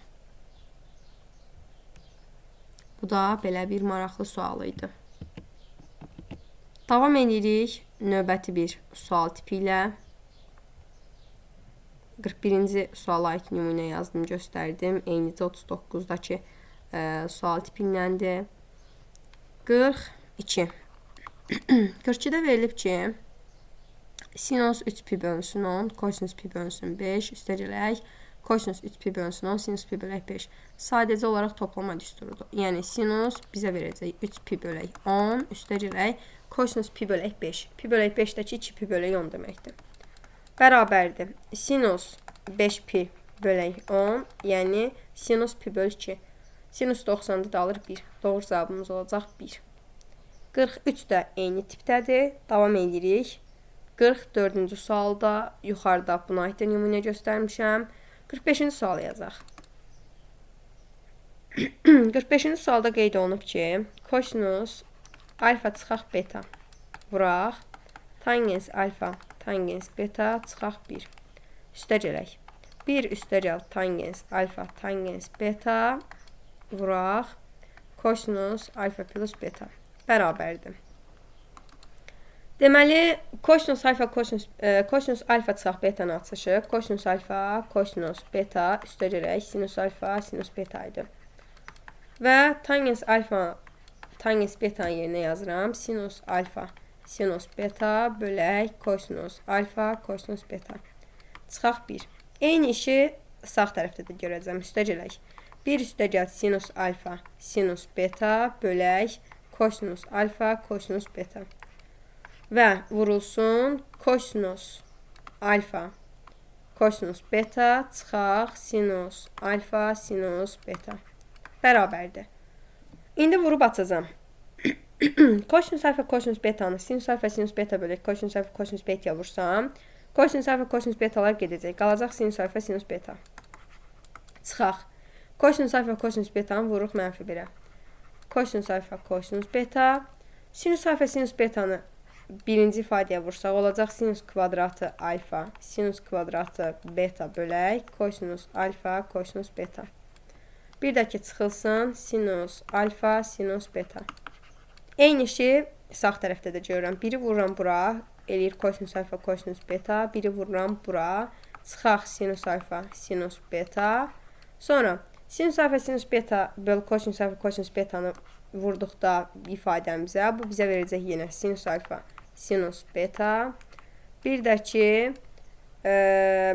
Bu da belə bir maraqlı sual idi. Davam edirik növbəti bir sual tipi ilə. 41-ci suala aid nümunə yazdım, göstərdim. Eynicə 39-dakı sual tipindəndir. 42. 42-də verilib ki, sinus 3 pi bölünsün 10, kosinus pi bölünsün 5, üstə gələk, kosinus 3 pi bölünsün 10, sinus pi bölək 5. Sadəcə olaraq toplama düsturudur. Yəni, sinus bizə verəcək 3 pi bölək 10, üstə gələk, kosinus pi bölək 5. Pi bölək 5-dəki 2 pi bölək 10 deməkdir. Bərabərdir. Sinus 5 pi bölək 10, yəni sinus pi böl 2. Sinus 90-da da alır 1. Doğru cavabımız olacaq 1. 43 də eyni tipdədir. Davam edirik. 44-cü sualda yuxarıda buna aid nümunə göstərmişəm. 45-ci sualı yazaq. 45-ci sualda qeyd olunub ki, kosinus alfa çıxaq beta vuraq, tangens alfa, tangens beta çıxaq 1. Üstə gələk. 1 üstə gəl tangens alfa, tangens beta vuraq, kosinus alfa plus beta bərabərdir. Deməli, kosinus alfa, kosinus alfa çıxaq betanı açışıq. Kosinus alfa, kosinus beta üstə gələk, sinus alfa, sinus beta idi. Və tangens alfa, tangens betanın yerinə yazıram. Sinus alfa, sinus beta bölək kosinus alfa, kosinus beta. Çıxaq 1. Eyni işi sağ tərəfdə də görəcəm. Üstə gələk. 1 üstə gəl sinus alfa, sinus beta bölək kosinus alfa, kosinus beta. və vurulsun kosinus alfa, kosinus beta çıxaq sinus alfa, sinus beta bərabərdir. İndi vurub açacağım. Kosinus alfa, kosinus betanı sinus alfa, sinus beta bölək kosinus alfa, kosinus betaya vursam, kosinus alfa, kosinus betalar gedəcək. Qalacaq sinus alfa, sinus beta. Çıxaq. Kosinus alfa, kosinus betanı vururuq -1-ə. Kosinus alfa, kosinus beta. Sinus alfa, sinus betanı birinci ifadəyə vursaq, olacaq sinus kvadratı alfa, sinus kvadratı beta bölək kosinus alfa, kosinus beta. Bir də ki, çıxılsın sinus alfa, sinus beta. Eyni işi sağ tərəfdə də görürəm. Biri vururam bura, eləyir kosinus alfa, kosinus beta. Biri vururam bura, çıxaq sinus alfa, sinus beta. Sonra sinus alfa, sinus beta böl kosinus alfa, kosinus betanı vurduqda ifadəmizə, bu bizə verəcək yenə sinus alfa, sinus beta. Bir də ki,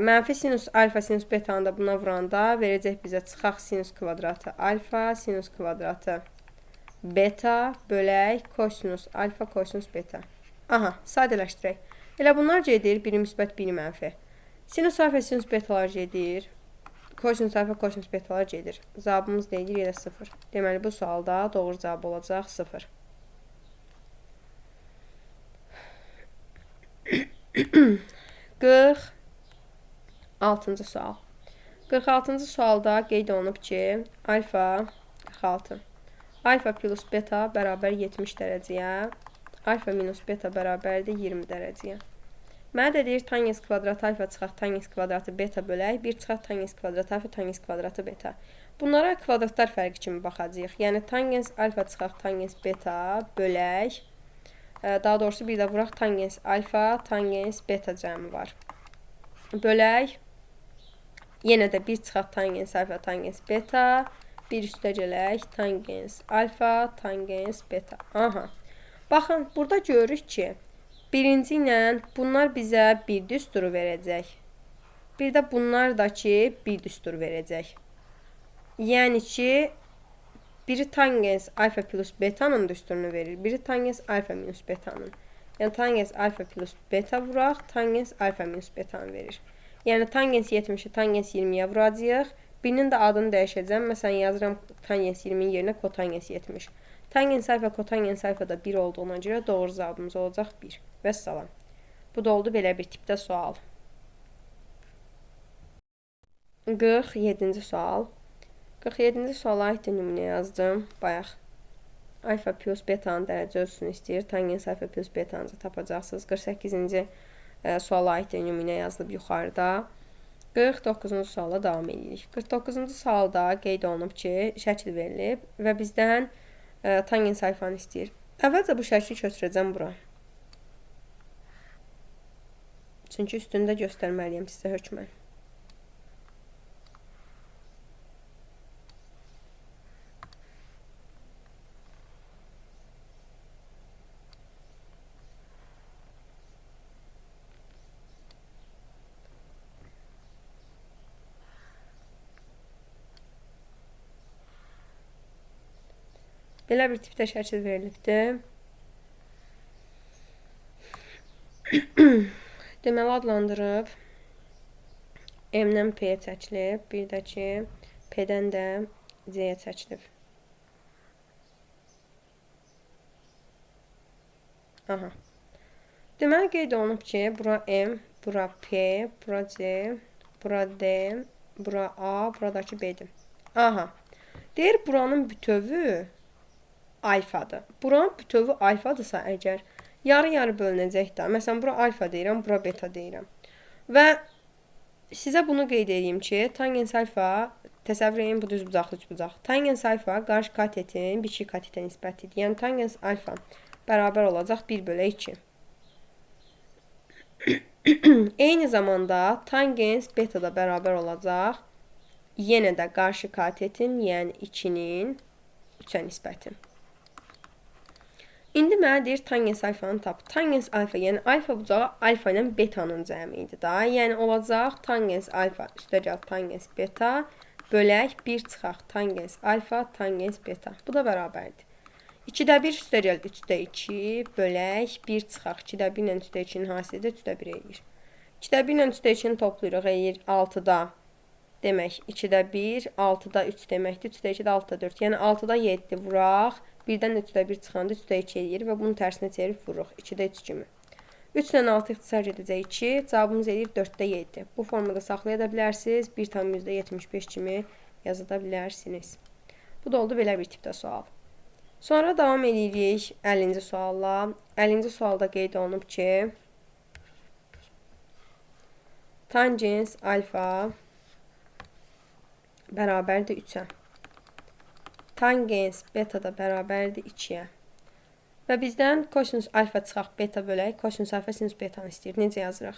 mənfi sinus alfa, sinus betanı da buna vuranda verəcək bizə çıxaq sinus kvadratı alfa, sinus kvadratı beta bölək kosinus alfa, kosinus beta. Aha, sadələşdirək. Elə bunlar gedir, biri müsbət, biri mənfi. Sinus alfa, sinus betalar gedir. Kosinus alfa, kosinus betalar gedir. Cavabımız deyir yerə 0. Deməli, bu sualda doğru cavab olacaq 0. Qırx 6-cı sual. 46-cı sualda qeyd olunub ki, alfa 46. Alfa plus beta bərabər 70 dərəcəyə, alfa minus beta bərabərdir 20 dərəcəyə. Mənə də deyir, tangens kvadratı alfa çıxaq tangens kvadratı beta bölək, 1 çıxaq tangens kvadratı alfa, tangens kvadratı beta. Bunlara kvadratlar fərqi kimi baxacaq. Yəni, tangens alfa çıxaq tangens beta bölək, daha doğrusu bir də vuraq tangens alfa, tangens beta cəmi var. Bölək, yenə də 1 çıxaq tangens alfa, tangens beta, 1 üstə gələk, tangens alfa, tangens beta. Aha. Baxın, burada görürük ki, birinci ilə bunlar bizə bir düsturu verəcək. Bir də bunlar da ki, bir düstur verəcək. Yəni ki, biri tangens alfa plus betanın düsturunu verir. Biri tangens alfa minus betanın. Yəni, tangens alfa plus beta vuraq, tangens alfa minus betanı verir. Yəni, tangens 70-i tangens 20-yə vuracaq. Birinin də adını dəyişəcəm. Məsələn, yazıram tangens 20-in yerinə kotangens 70. Tangens alfa, kotangens alfa da 1 olduğuna görə doğru cavabımız olacaq 1. Vəssalam. Bu da oldu belə bir tipdə sual. 47-ci sual. 47-ci suala aid nümunə yazdım. Bayaq. Alfa plus betanın dərəcə ölçüsünü istəyir. Tangens alfa plus betanızı tapacaqsınız. 48-ci suala aid nümunə yazılıb yuxarıda. 49-cu suala davam edirik. 49-cu sualda qeyd olunub ki, şəkil verilib və bizdən tangens alfanı istəyir. Əvvəlcə bu şəkli köçürəcəm bura. Çünki üstündə göstərməliyəm sizə hökmən. Belə bir tipdə şəkil verilibdir. Deməli, adlandırıb M-dən P-yə çəkilib, bir də ki, P-dən də C-yə çəkilib. Aha. Deməli, qeyd olunub ki, bura M, bura P, bura C, bura D, bura A, buradakı B-dir. Aha. Deyir, buranın bütövu alfadır. Buranın bütövu alfadırsa əgər, yarı-yarı bölünəcək də. Məsələn, bura alfa deyirəm, bura beta deyirəm. Və sizə bunu qeyd edeyim ki, tangens alfa, təsəvvür edin, bu düz bucaqlı üç bucaq. Tangens alfa qarşı katetin biçik katetə nisbətidir. Yəni, tangens alfa bərabər olacaq 1/2. Eyni zamanda tangens beta da bərabər olacaq. Yenə də qarşı katetin, yəni 2-nin 3-ə nisbəti. İndi mənə deyir, tangens alfanı tap. Tangens alfa, yəni alfa bucağı alfa ilə betanın cəmi idi da. Yəni, olacaq tangens alfa üstəgəl tangens beta bölək 1 çıxaq tangens alfa, tangens beta. Bu da bərabərdir. 2-də 1 üstəgəl 3-də 2 bölək 1 çıxaq. 2-də 1 ilə 3-də 2-nin hasilidir 3-də 1 eləyir. 2-də 1 ilə 3-də 2-ni toplayırıq, eləyir 6-da. Demək 2-də 1, 6-da 3 deməkdir. 3-də 2-də 6-da 4. Yəni 6-da 7 vuraq. 1-dən də 3-də 1 çıxanda 3-də 2 eləyir və bunun tərsinə çevirib vururuq. 2-də 3 kimi. 3 ilə 6 ixtisar edəcək 2. Cavabımız eləyir 4-də 7. Bu formada saxlaya da bilərsiniz. 1,75 kimi yazıda bilərsiniz. Bu da oldu belə bir tipdə sual. Sonra davam edirik 50-ci sualla. 50-ci sualda qeyd olunub ki, tangens alfa bərabərdir 3-ə. Tangens beta da bərabərdir 2-yə. Və bizdən kosinus alfa çıxaq beta bölək. Kosinus alfa sinus betanı istəyir. Necə yazırıq?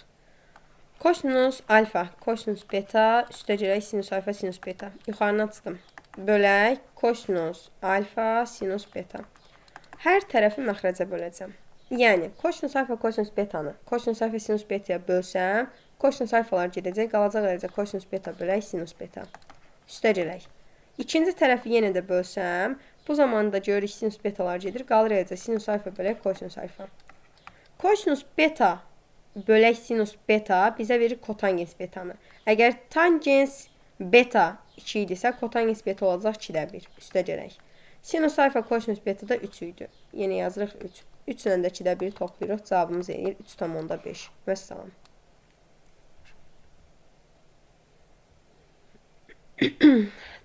Kosinus alfa, kosinus beta, üstə gələk sinus alfa, sinus beta. Yuxarına çıxdım. Bölək kosinus alfa, sinus beta. Hər tərəfi məxrəcə böləcəm. Yəni, kosinus alfa, kosinus betanı kosinus alfa, sinus betaya bölsəm, kosinus alfalar gedəcək, qalacaq eləcək kosinus beta bölək sinus beta. Üstə gələk. İkinci tərəfi yenə də bölsəm, bu zamanda görürük sinus betalar gedir, qalır eləcək sinus alfa bölək kosinus alfa. Kosinus beta bölək sinus beta bizə verir kotangens betanı. Əgər tangens beta 2 idisə, kotangens beta olacaq 2-də 1. Üstə gələk. Sinus alfa kosinus beta da 3 idi. Yenə yazırıq 3. 3 ilə də 2-də 1 toplayırıq. Cavabımız eləyir 3,5. Vəssalam.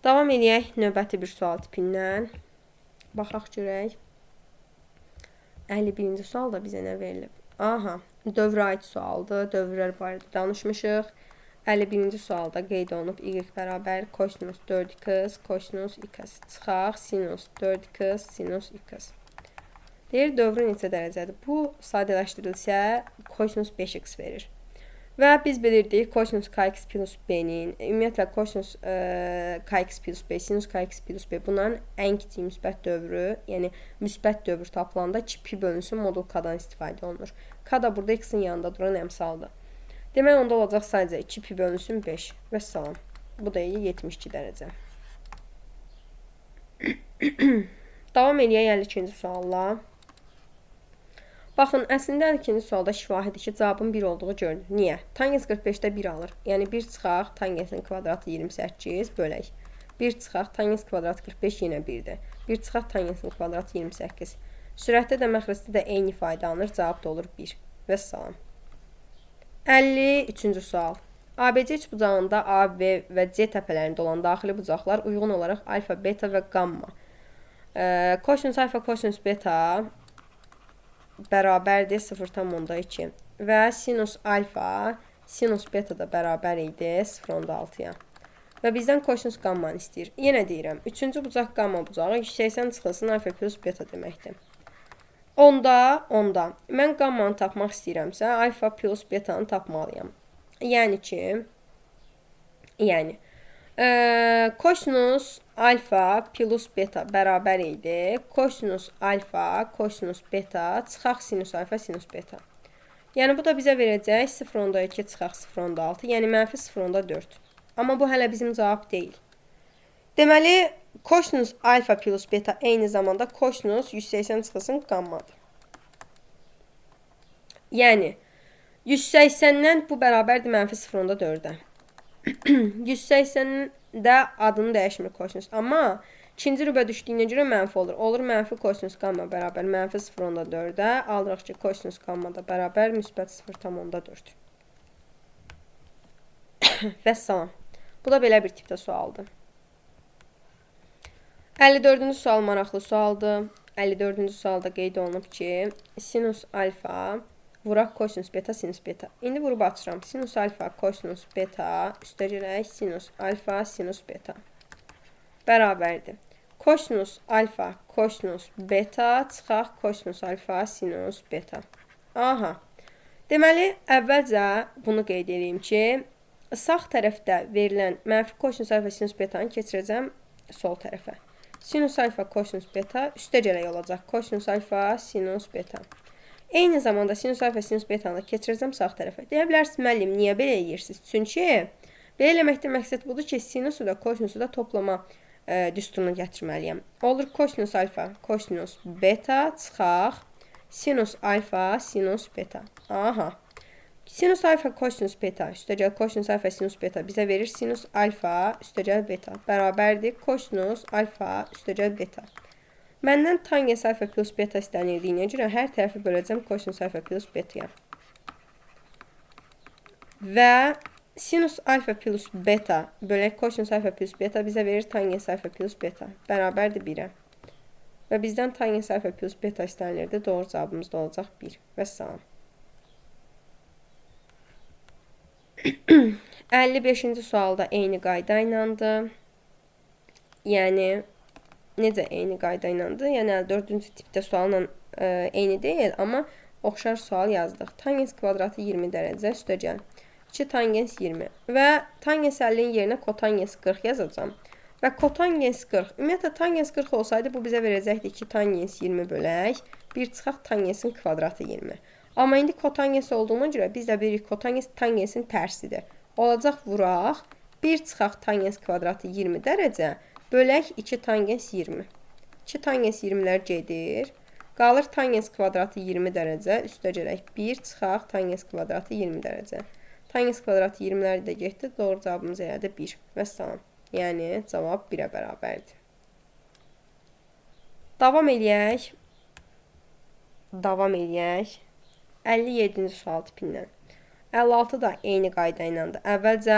Davam edək növbəti bir sual tipindən. Baxaq görək. 51-ci sual da bizə nə verilib? Aha, dövrə aid sualdır. Dövrlər barədə danışmışıq. 51-ci sualda qeyd olunub y bərabər kosinus 4x, kosinus x çıxaq, sinus 4x, sinus x. Deyir, dövrü neçə dərəcədir? Bu, sadələşdirilsə, kosinus 5x verir. Və biz bilirdik, kosinus kx plus b-nin, ümumiyyətlə, kosinus kx plus b, sinus kx plus b, bunların ən kiçik müsbət dövrü, yəni müsbət dövr tapılanda 2pi bölünsün modul k-dan istifadə olunur. K da burada x-in yanında duran əmsaldır. Demək, onda olacaq sadəcə 2pi bölünsün 5. Vəssalam. Bu da 72 dərəcə. Davam edək 52-ci sualla. Baxın, əslində 52-ci sualda şifahidir ki, cavabın 1 olduğu görünür. Niyə? Tangens 45-də 1 alır. Yəni 1 çıxaq, tangensin kvadratı 28 bölək. 1 çıxaq, tangens kvadratı 45 yenə 1-dir. 1 çıxaq, tangensin kvadratı 28. Sürətdə də, məxrəcdə də eyni ifadə alınır. Cavab da olur 1. Vəssalam. 53-cü sual. ABC üçbucağında A, B və C təpələrində olan daxili bucaqlar uyğun olaraq alfa, beta və gamma. Kosinus alfa, kosinus beta bərabərdir 0,2 və sinus alfa, sinus beta da bərabər idi 0,6-ya. Və bizdən kosinus gammanı istəyir. Yenə deyirəm, 3-cü bucaq gamma bucağı 180 çıxılsın alfa plus beta deməkdir. Onda, mən gammanı tapmaq istəyirəmsə, alfa plus betanı tapmalıyam. Yəni ki, kosinus alfa plus beta bərabər idi. Kosinus alfa, kosinus beta, çıxaq sinus alfa, sinus beta. Yəni, bu da bizə verəcək 0,2 çıxaq 0,6, yəni mənfi 0,4. Amma bu hələ bizim cavab deyil. Deməli, kosinus alfa plus beta eyni zamanda kosinus 180 çıxılsın gammadır. Yəni, 180-dən bu bərabərdir mənfi 0,4-ə. 180-də adını dəyişmir kosinus. Amma ikinci rübə düşdüyünə görə mənfi olur. Olur mənfi kosinus gamma bərabər mənfi 0,4-ə. Alırıq ki, kosinus gamma da bərabər müsbət 0,4. Vəssalam. Bu da belə bir tipdə sualdır. 54-cü sual maraqlı sualdır. 54-cü sualda qeyd olunub ki, sinus alfa vuraq kosinus beta, sinus beta. İndi vurub açıram. Sinus alfa, kosinus beta, üstə gələk sinus alfa, sinus beta. Bərabərdir. Kosinus alfa, kosinus beta, çıxaq kosinus alfa, sinus beta. Aha. Deməli, əvvəlcə bunu qeyd edeyim ki, sağ tərəfdə verilən mənfi kosinus alfa, sinus betanı keçirəcəm sol tərəfə. Sinus alfa, kosinus beta, üstə gələk olacaq. Kosinus alfa, sinus beta. Eyni zamanda sinus alfa, sinus betanı keçirəcəm sağ tərəfə. Deyə bilərsiniz, müəllim, niyə belə edirsiniz? Çünki belə eləməkdə məqsəd budur ki, sinusu da, kosinusu da toplama düsturunu gətirməliyəm. Olur kosinus alfa, kosinus beta çıxaq. Sinus alfa, sinus beta. Aha. Sinus alfa, kosinus beta, üstəgəl kosinus alfa, sinus beta bizə verir sinus alfa, üstəgəl beta. Bərabərdir kosinus alfa, üstəgəl beta. Məndən tangens alfa plus beta istənildiyinə görə hər tərəfi böləcəm kosinus alfa plus betaya. Və sinus alfa plus beta bölək kosinus alfa plus beta bizə verir tangens alfa plus beta. Bərabərdir 1-ə. Və bizdən tangens alfa plus beta istənilirdi. Doğru cavabımız da olacaq 1. Vəssalam. 55-ci sualda eyni qayda iləndir. Yəni, necə eyni qayda iləndir? Yəni, 4-cü tipdə sualla eyni deyil, amma oxşar sual yazdıq. Tangens kvadratı 20 dərəcə üstəgəl. 2 tangens 20 və tangens 50-in yerinə kotangens 40 yazacağım. Və kotangens 40. Ümumiyyətlə, tangens 40 olsaydı, bu bizə verəcəkdir 2 tangens 20 bölək. 1 çıxaq tangensin kvadratı 20. Amma indi kotangens olduğuna görə biz də bilirik kotangens tangensin tərsidir. Olacaq vuraq. 1 çıxaq tangens kvadratı 20 dərəcə bölək 2 tangens 20. 2 tangens 20-lər gedir. Qalır tangens kvadratı 20 dərəcə. Üstə gələk 1 çıxaq tangens kvadratı 20 dərəcə. Tangens kvadratı 20-lər də getdi. Doğru cavabımız elədi 1. Vəssalam. Yəni, cavab 1-ə bərabərdir. Davam eləyək. 57-ci sual tipindən. 56 da eyni qayda iləndir. Əvvəlcə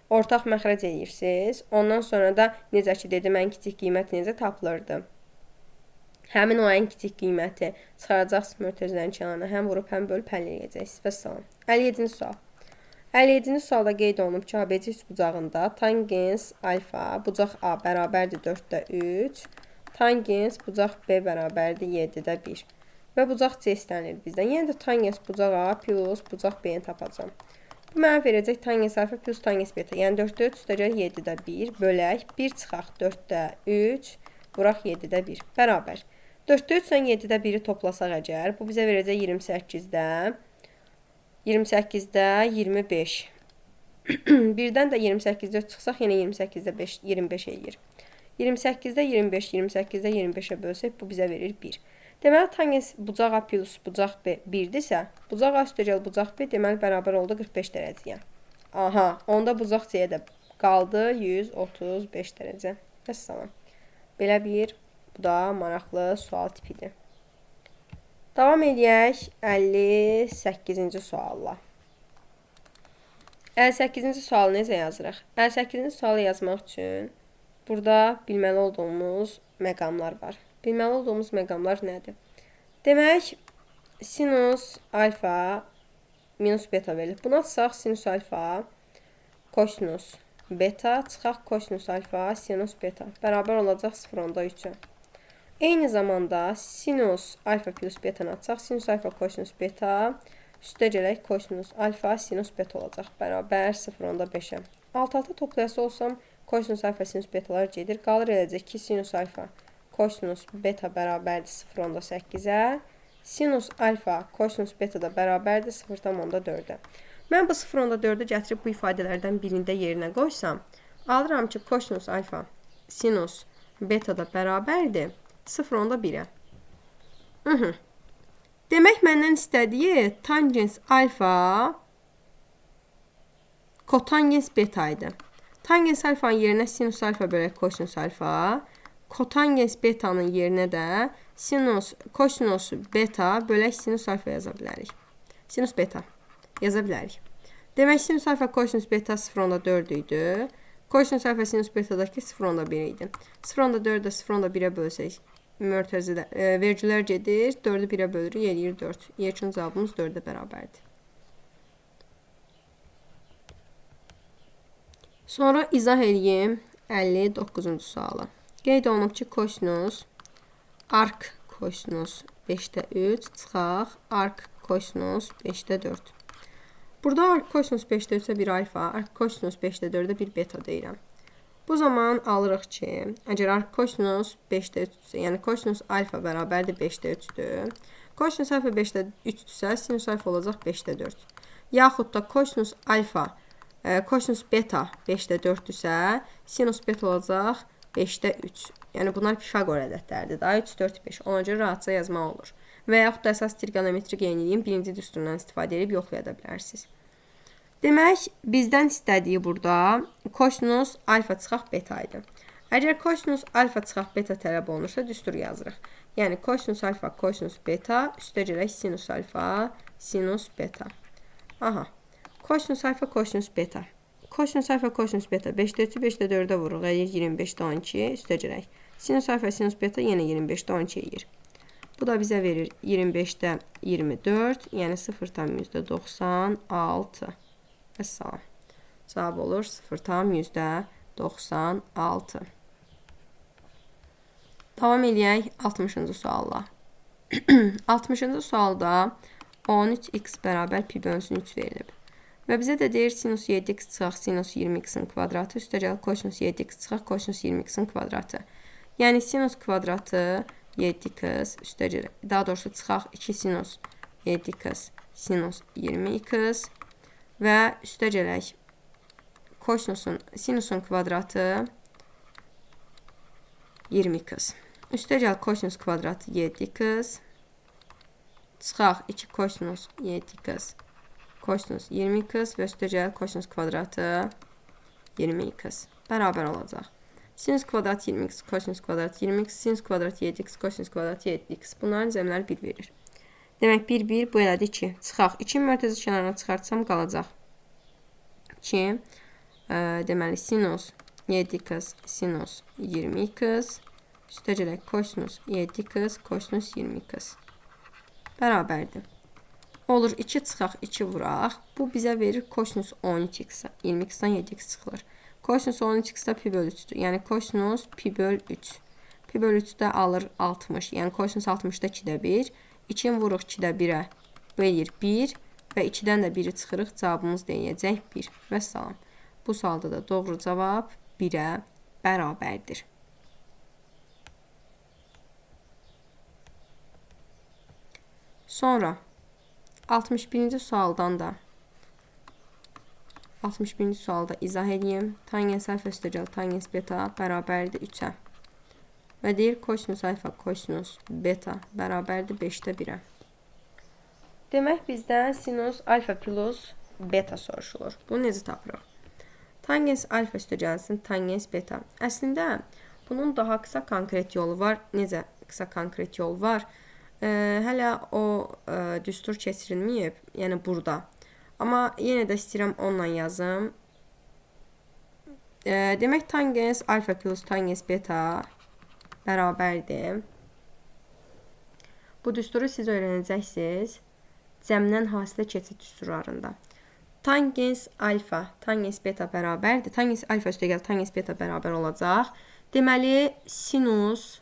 ortaq məxrəc edirsiniz. Ondan sonra da necə ki dedim, ən kiçik qiyməti necə tapılırdı? Həmin o ən kiçik qiyməti çıxaracaqsınız mötərizələrin kənarına. Həm vurub, həm bölüb həll edəcəksiniz. Vəssalam. 57-ci sual. 57-ci sualda qeyd olunub ki, ABC bucağında tangens alfa, bucaq A bərabərdir 4-də 3, tangens bucaq B bərabərdir 7-də 1 və bucaq C istənilir bizdən. Yəni də tangens bucaq A plus bucaq B-ni tapacam. Bu mənə verəcək tangens alfa plus tangens beta. Yəni 4-də 3 üstəgəl 7-də 1 bölək 1 çıxaq 4-də 3 vuraq 7-də 1 bərabər. 4-də 3 dən 7-də 1-i toplasaq əgər, bu bizə verəcək 28-də 25. Birdən də 28-də çıxsaq, yenə 28-də 25 eləyir. 28-də 25, 28-də 25-ə bölsək, bu bizə verir 1. Deməli, tangens bucaq A plus bucaq B 1-dirsə, bucaq A üstəgəl bucaq B deməli bərabər oldu 45 dərəcəyə. Aha, onda bucaq C-yə də qaldı 135 dərəcə. Vəssalam. Belə bir, bu da maraqlı sual tipidir. Davam edək 58-ci sualla. 58-ci sualı necə yazırıq? 58-ci sualı yazmaq üçün burada bilməli olduğumuz məqamlar var. Bilməli olduğumuz məqamlar nədir? Demək, sinus alfa minus beta verilir. Buna çıxaq sinus alfa kosinus beta, çıxaq kosinus alfa sinus beta. Bərabər olacaq 0,3-ə. Eyni zamanda sinus alfa plus beta-nı atacaq. Sinus alfa kosinus beta üstə gələk kosinus alfa sinus beta olacaq. Bərabər 0,5-ə. Alt-alta toplayası olsam kosinus alfa sinus betalar gedir. Qalır eləcək ki, sinus alfa kosinus beta bərabərdir 0,8-ə. Sinus alfa kosinus beta da bərabərdir 0,4-ə. Mən bu 0,4-ü gətirib bu ifadələrdən birində yerinə qoysam, alıram ki, kosinus alfa sinus beta da bərabərdir 0,1-ə. Demək, məndən istədiyi tangens alfa kotangens beta idi. Tangens alfanın yerinə sinus alfa bölək kosinus alfa, kotangens betanın yerinə də kosinus beta bölək sinus alfa yaza bilərik. Sinus beta yaza bilərik. Demək, sinus alfa kosinus beta 0,4 idi. Kosinus alfa sinus betadakı 0,1 idi. 0,4-də 0,1-ə bölsək, vergülər gedir, 4-ü 1-ə bölürük, eləyir 4. Yekun cavabımız 4-ə bərabərdir. Sonra izah eləyim 59-cu sualı. Qeyd olunub ki, kosinus arc kosinus 5-də 3 çıxaq arc kosinus 5-də 4. Burada arc kosinus 5-də 3-ə bir alfa, arc kosinus 5-də 4-ə bir beta deyirəm. Bu zaman alırıq ki, əgər arc kosinus 5-də 3-dürsə, yəni kosinus alfa bərabərdir 5-də 3-dür. Kosinus alfa 5-də 3-dürsə, sinus alfa olacaq 5-də 4. Yaxud da kosinus beta 5-də 4-dürsə, sinus beta olacaq 5-də 3. Yəni bunlar Pifaqor ədədləridir. Daha 3, 4, 5. Ona görə rahatca yazmaq olur. Və yaxud da əsas trigonometrik yeniliyin birinci düsturundan istifadə edib yoxlaya da bilərsiniz. Demək, bizdən istədiyi burada kosinus alfa çıxaq beta idi. Əgər kosinus alfa çıxaq beta tələb olunursa, düstur yazırıq. Yəni kosinus alfa, kosinus beta, üstə gələk sinus alfa, sinus beta. Aha. Kosinus alfa, kosinus beta. Kosinus alfa, kosinus beta. 5-də 3-ü 5-də 4-ə vururuq. Eləyir 25-də 12, üstə gələk. Sinus alfa, sinus beta yenə 25-də 12 eləyir. Bu da bizə verir 25-də 24, yəni 0,96. Vəssalam. Cavab olur 0,96. Davam edək 60-cı sualla. 60-cı sualda 13x bərabər pi bölünsün 3 verilib. Və bizə də deyir sinus 7x çıxaq sinus 20x-in kvadratı, üstə gəl kosinus 7x çıxaq kosinus 20x-in kvadratı. Yəni sinus kvadratı 7x, üstə gəl, daha doğrusu çıxaq 2 sinus 7x sinus 20x və üstə gələk sinusun kvadratı 20x. Üstə gəl kosinus kvadratı 7x, çıxaq 2 kosinus 7x kosinus 20x və üstə gəl kosinus kvadratı 20x bərabər olacaq. Sinus kvadratı 20x, kosinus kvadratı 20x, sinus kvadratı 7x, kosinus kvadratı 7x. Bunların cəmləri 1 verir. Demək 1, 1, bu elədi 2. Çıxaq 2 mərtəzi kənarına çıxartsam qalacaq. 2, deməli sinus 7x, sinus 20x, üstə gələk kosinus 7x, kosinus 20x bərabərdir. Olur 2 çıxaq 2 vuraq. Bu bizə verir kosinus 13x. 20x-dan 7x çıxılır. Kosinus 13x-də pi bölü 3-dür. Yəni kosinus pi bölü 3. Pi bölü 3-də alır 60. Yəni kosinus 60-da 2-də 1. 2-ni vuruq 2-də 1-ə. Bu eləyir 1 və 2-dən də 1-i çıxırıq. Cavabımız deyəcək 1. Vəssalam. Bu sualda da doğru cavab 1-ə bərabərdir. Sonra 61-ci sualdan da 61-ci sualda izah edeyim. Tangens alfa üstə gəl tangens beta bərabərdir 3-ə. Və deyir kosinus alfa kosinus beta bərabərdir 5-də 1-ə. Demək bizdən sinus alfa plus beta soruşulur. Bunu necə tapırıq? Tangens alfa üstə gəlsin tangens beta. Əslində bunun daha qısa konkret yolu var. Necə qısa konkret yol var? Hələ o düstur keçirilməyib, yəni burada. Amma yenə də istəyirəm onunla yazım. Demək tangens alfa plus tangens beta bərabərdir. Bu düsturu siz öyrənəcəksiniz cəmdən hasilə keçid düsturlarında. Tangens alfa, tangens beta bərabərdir. Tangens alfa üstə gəl tangens beta bərabər olacaq. Deməli sinus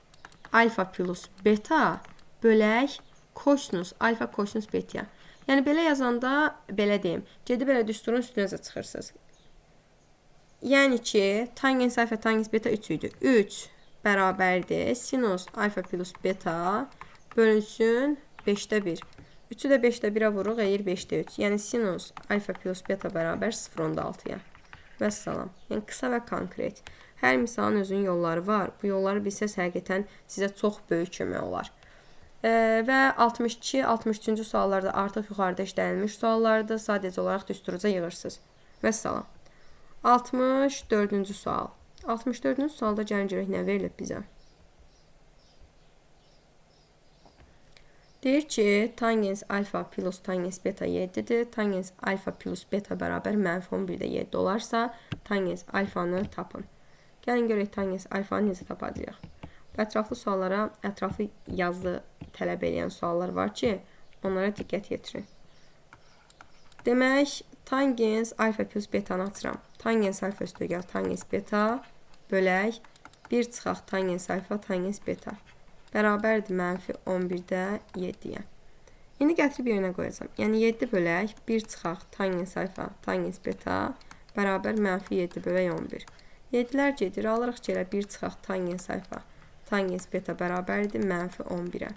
alfa plus beta bölək kosinus alfa kosinus beta. Yəni belə yazanda belə deyim. Gedib belə düsturun üstünəcə çıxırsınız. Yəni ki, tangens alfa tangens beta 3 idi. 3 bərabərdir sinus alfa plus beta bölünsün 5-də 1. 3-ü də 5-də 1-ə vuruq, eləyir 5-də 3. Yəni sinus alfa plus beta bərabər 0,6-ya. Vəssalam. Yəni qısa və konkret. Hər misalın özünün yolları var. Bu yolları bilsəz həqiqətən sizə çox böyük kömək olar. Və 62, 63-cü suallarda artıq yuxarıda işlənilmiş suallardır. Sadəcə olaraq düsturuca yığırsınız. Vəssalam. 64-cü sual. 64-cü sualda gəlin görək nə verilib bizə. Deyir ki, tangens alfa plus tangens beta 7-dir. Tangens alfa plus beta bərabər mənfi 11-də 7 olarsa, tangens alfanı tapın. Gəlin görək tangens alfanı necə tapacaq. Ətraflı suallara ətraflı yazı tələb edən suallar var ki, onlara diqqət yetirin. Demək, tangens alfa plus betanı açıram. Tangens alfa üstə gəl tangens beta bölək 1 çıxaq tangens alfa tangens beta. Bərabərdir mənfi 11-də 7-yə. İndi gətirib yerinə qoyacağım. Yəni 7 bölək 1 çıxaq tangens alfa tangens beta bərabər mənfi 7 bölək 11. 7-lər gedir, alırıq ki, 1 çıxaq tangens alfa tangens beta bərabərdir mənfi 11-ə.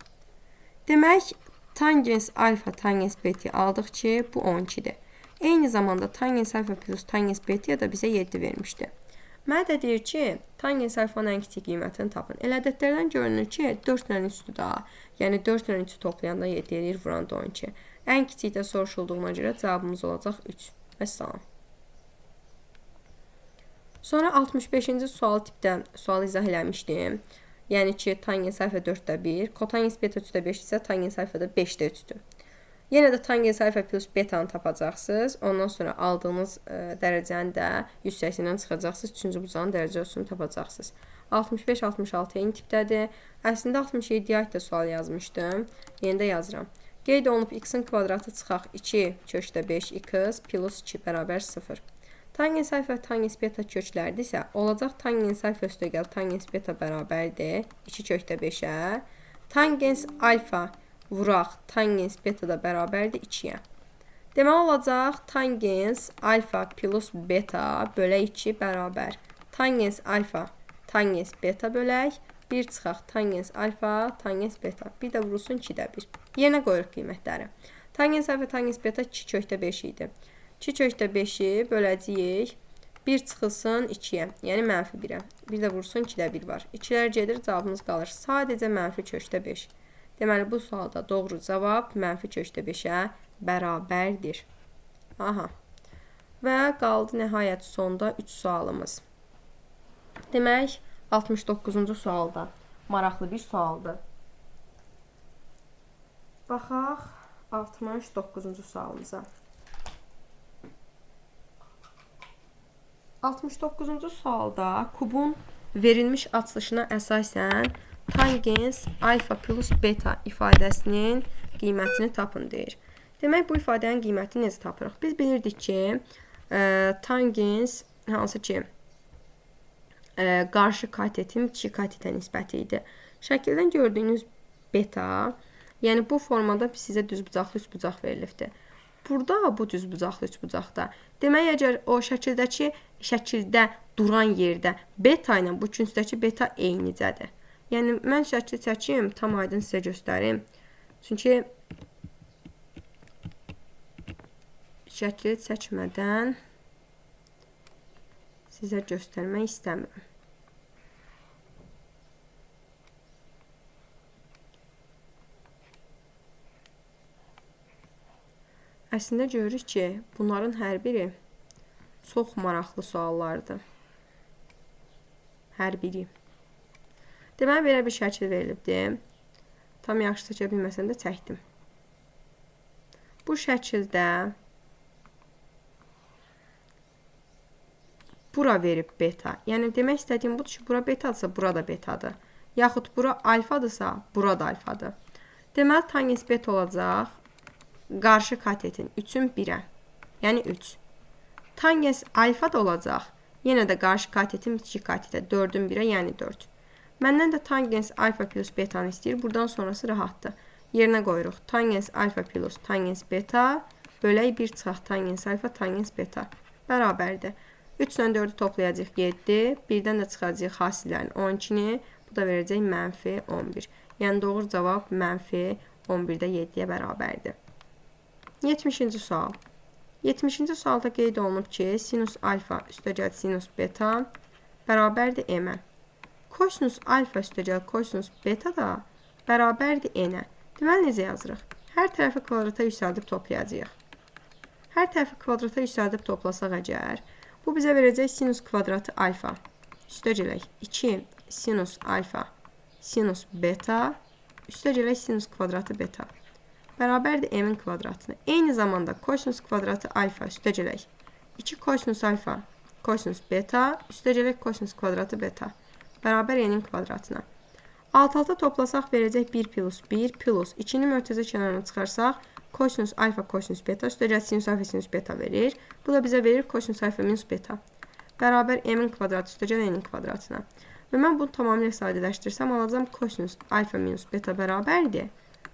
Demək, tangens alfa tangens beta aldıq ki, bu 12-dir. Eyni zamanda tangens alfa plus tangens beta da bizə 7 vermişdi. Mənə də deyir ki, tangens alfanın ən kiçik qiymətini tapın. Elə ədədlərdən görünür ki, 4 ilə üstü da, yəni 4 ilə 3-ü toplayanda 7 eləyir, vuranda 12. Ən kiçik də soruşulduğuna görə cavabımız olacaq 3. Vəssalam. Sonra 65-ci sual tipdə sual izah eləmişdim. Yəni ki, tangens alfa 4-də 1, kotangens beta 3-də 5 isə tangens alfa da 5-də 3-dür. Yenə də tangens alfa plus betanı tapacaqsınız. Ondan sonra aldığınız dərəcəni də 180-dən çıxacaqsınız. 3-cü bucağın dərəcə ölçüsünü tapacaqsınız. 65-66 eyni tipdədir. Əslində 67-yə aid də sual yazmışdım. Yeni də yazıram. Qeyd olunub x-in kvadratı çıxaq 2 köşdə 5x plus 2 bərabər 0. Tangens alfa tangens beta köklərdirsə, olacaq tangens alfa üstəgəl tangens beta bərabərdir 2 kökdə 5-ə. Tangens alfa vuraq tangens beta da bərabərdir 2-yə. Deməli olacaq tangens alfa plus beta bölək 2 bərabər. Tangens alfa tangens beta bölək 1 çıxaq tangens alfa tangens beta. Bir də vurulsun 2-də 1. Yerinə qoyuruq qiymətləri. Tangens alfa tangens beta 2 kökdə 5 idi. 2 kökdə 5-i böləcəyik. 1 çıxılsın 2-yə, yəni mənfi 1-ə. Bir də vursun 2-də 1 var. 2-lər gedir, cavabımız qalır. Sadəcə mənfi kökdə 5. Deməli, bu sualda doğru cavab mənfi kökdə 5-ə bərabərdir. Aha. Və qaldı nəhayət sonda 3 sualımız. Demək, 69-cu sualda maraqlı bir sualdır. Baxaq 69-cu sualımıza. 69-cu sualda kubun verilmiş açılışına əsasən tangens alfa plus beta ifadəsinin qiymətini tapın deyir. Demək, bu ifadənin qiymətini necə tapırıq? Biz bilirdik ki, tangens hansı ki qarşı katetin kiçik katetə nisbəti idi. Şəkildən gördüyünüz beta, yəni bu formada sizə düzbucaqlı üçbucaq verilibdir. Burada bu düzbucaqlı üçbucaqda. Demək, əgər o şəkildə duran yerdə beta ilə bu küncdəki beta eynicədir. Yəni, mən şəkil çəkim, tam aydın sizə göstərim. Çünki şəkil çəkmədən sizə göstərmək istəmirəm. Əslində görürük ki, bunların hər biri çox maraqlı suallardır. Hər biri. Deməli, belə bir şəkil verilibdir. Tam yaxşı çəkə bilməsəm də çəkdim. Bu şəkildə bura verib beta. Yəni, demək istədiyim budur ki, bura betadırsa, bura da betadır. Yaxud bura alfadırsa, bura da alfadır. Deməli, tangens beta olacaq qarşı katetin 3-ün 1-ə, yəni 3. Tangens alfa da olacaq, yenə də qarşı katetin 2 katetə 4-ün 1-ə, yəni 4. Məndən də tangens alfa plus betanı istəyir. Buradan sonrası rahatdır. Yerinə qoyuruq. Tangens alfa plus tangens beta bölək 1 çıxaq tangens alfa tangens beta bərabərdir. 3 ilə 4-ü toplayacaq 7, 1-dən də çıxacaq hasillərin 12-ni, bu da verəcək mənfi 11. Yəni doğru cavab mənfi 11-də 7-yə bərabərdir. 70-ci sual. 70-ci sualda qeyd olunub ki, sinus alfa üstəgəl sinus beta bərabərdir m-ə. Kosinus alfa üstəgəl kosinus beta da bərabərdir n-ə. Deməli, necə yazırıq? Hər tərəfi kvadrata yüksəldib toplayacaq. Hər tərəfi kvadrata yüksəldib toplasaq əgər, bu bizə verəcək sinus kvadratı alfa. Üstəgələk 2 sinus alfa sinus beta üstəgələk sinus kvadratı beta bərabərdir m-in kvadratına. Eyni zamanda kosinus kvadratı alfa üstəgələk 2 kosinus alfa kosinus beta üstəgələk kosinus kvadratı beta bərabər n-in kvadratına. Alt-alta toplasaq verəcək 1 plus 1 plus 2-ni mörtəzə kənarına çıxarsaq kosinus alfa kosinus beta üstəgəl sinus alfa sinus beta verir. Bu da bizə verir kosinus alfa minus beta bərabər m-in kvadratı üstəgəl n-in kvadratına. Və mən bunu tamamilə sadələşdirsəm alacam kosinus alfa minus beta bərabərdir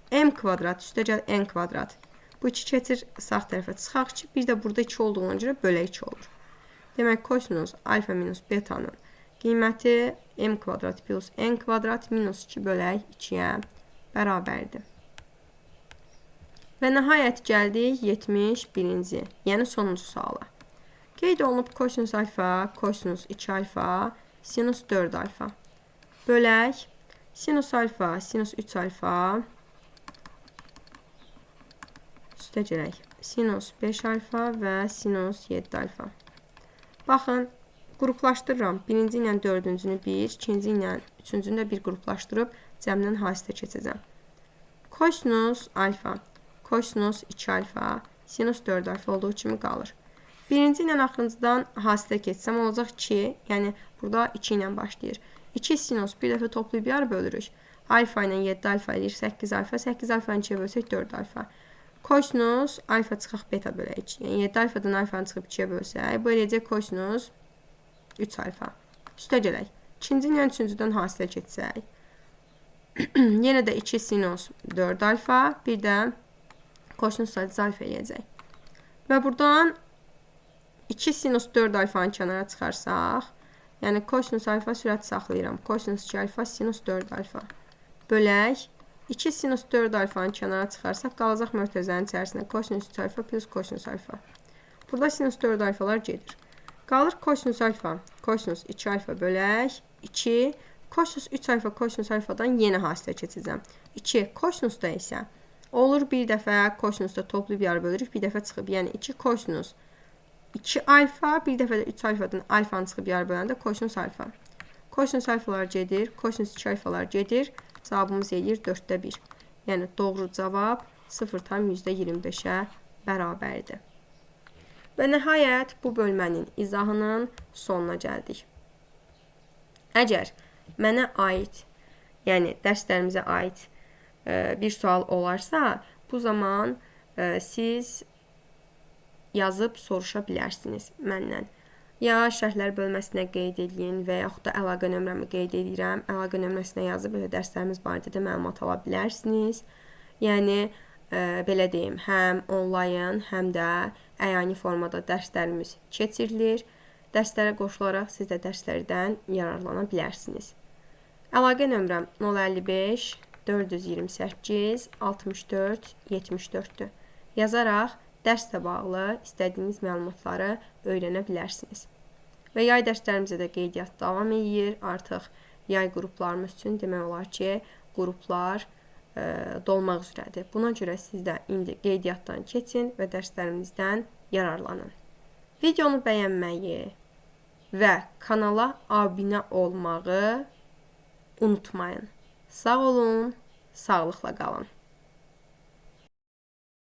m kvadrat üstəgəl n kvadrat. Bu 2 keçir sağ tərəfə çıxaq ki, bir də burada 2 olduğuna görə bölə 2 olur. Demək, kosinus alfa minus betanın qiyməti m kvadrat plus n kvadrat minus 2 bölək 2-yə bərabərdir. Və nəhayət gəldik 71-ci, yəni sonuncu suala. Qeyd olunub kosinus alfa, kosinus 2 alfa, sinus 4 alfa. Bölək, sinus alfa, sinus 3 alfa, üstə gələk, sinus 5 alfa və sinus 7 alfa. Baxın, qruplaşdırıram. Birinci ilə dördüncünü bir, ikinci ilə üçüncünü də bir qruplaşdırıb cəmdən hasilə keçəcəm. Kosinus alfa, kosinus 2 alfa, sinus 4 alfa olduğu kimi qalır. Birinci ilə axırıncıdan hasilə keçsəm olacaq 2, yəni burada 2 ilə başlayır. 2 sinus bir dəfə toplayıb yarı bölürük. Alfa ilə 7 alfa edir 8 alfa, 8 alfa ilə 2-yə bölsək 4 alfa. Kosinus alfa çıxaq beta bölək. Yəni 7 alfadan alfanı çıxıb 2-yə bölsək, bu eləyəcək kosinus 3 alfa. Üstə gələk. İkinci ilə üçüncüdən hasilə keçsək. Yenə də 2 sinus 4 alfa, bir də kosinus sayıcı alfa eləyəcək. Və buradan 2 sinus 4 alfanı kənara çıxarsaq, yəni kosinus alfa sürəti saxlayıram. Kosinus 2 alfa, sinus 4 alfa. Bölək, 2 sinus 4 alfanı kənara çıxarsaq, qalacaq mötərizənin içərisində kosinus 3 alfa plus kosinus alfa. Burada sinus 4 alfalar gedir. Qalır kosinus alfa, kosinus 2 alfa bölək, 2, kosinus 3 alfa, kosinus alfadan yenə hasilə keçəcəm. 2, kosinusda isə olur bir dəfə kosinusda toplayıb yarı bölürük, bir dəfə çıxıb. Yəni 2 kosinus 2 alfa, bir dəfə də 3 alfadan alfanı çıxıb yarı böləndə kosinus alfa. Kosinus alfalar gedir, kosinus 2 alfalar gedir. Cavabımız eləyir 4-də 1. Yəni doğru cavab 0,25-ə bərabərdir. Və nəhayət bu bölmənin izahının sonuna gəldik. Əgər mənə aid, yəni dərslərimizə aid bir sual olarsa, bu zaman siz yazıb soruşa bilərsiniz məndən. Ya şərhlər bölməsinə qeyd edin və yaxud da əlaqə nömrəmi qeyd edirəm. Əlaqə nömrəsinə yazıb elə dərslərimiz barədə də məlumat ala bilərsiniz. Yəni, belə deyim, həm onlayn, həm də əyani formada dərslərimiz keçirilir. Dərslərə qoşularaq siz də dərslərdən yararlana bilərsiniz. Əlaqə nömrəm 055 428 64 74-dür. Yazaraq dərslə bağlı istədiyiniz məlumatları öyrənə bilərsiniz. Və yay dərslərimizə də qeydiyyat davam edir. Artıq yay qruplarımız üçün demək olar ki, qruplar dolmaq üzrədir. Buna görə siz də indi qeydiyyatdan keçin və dərslərimizdən yararlanın. Videonu bəyənməyi və kanala abunə olmağı unutmayın. Sağ olun, sağlıqla qalın.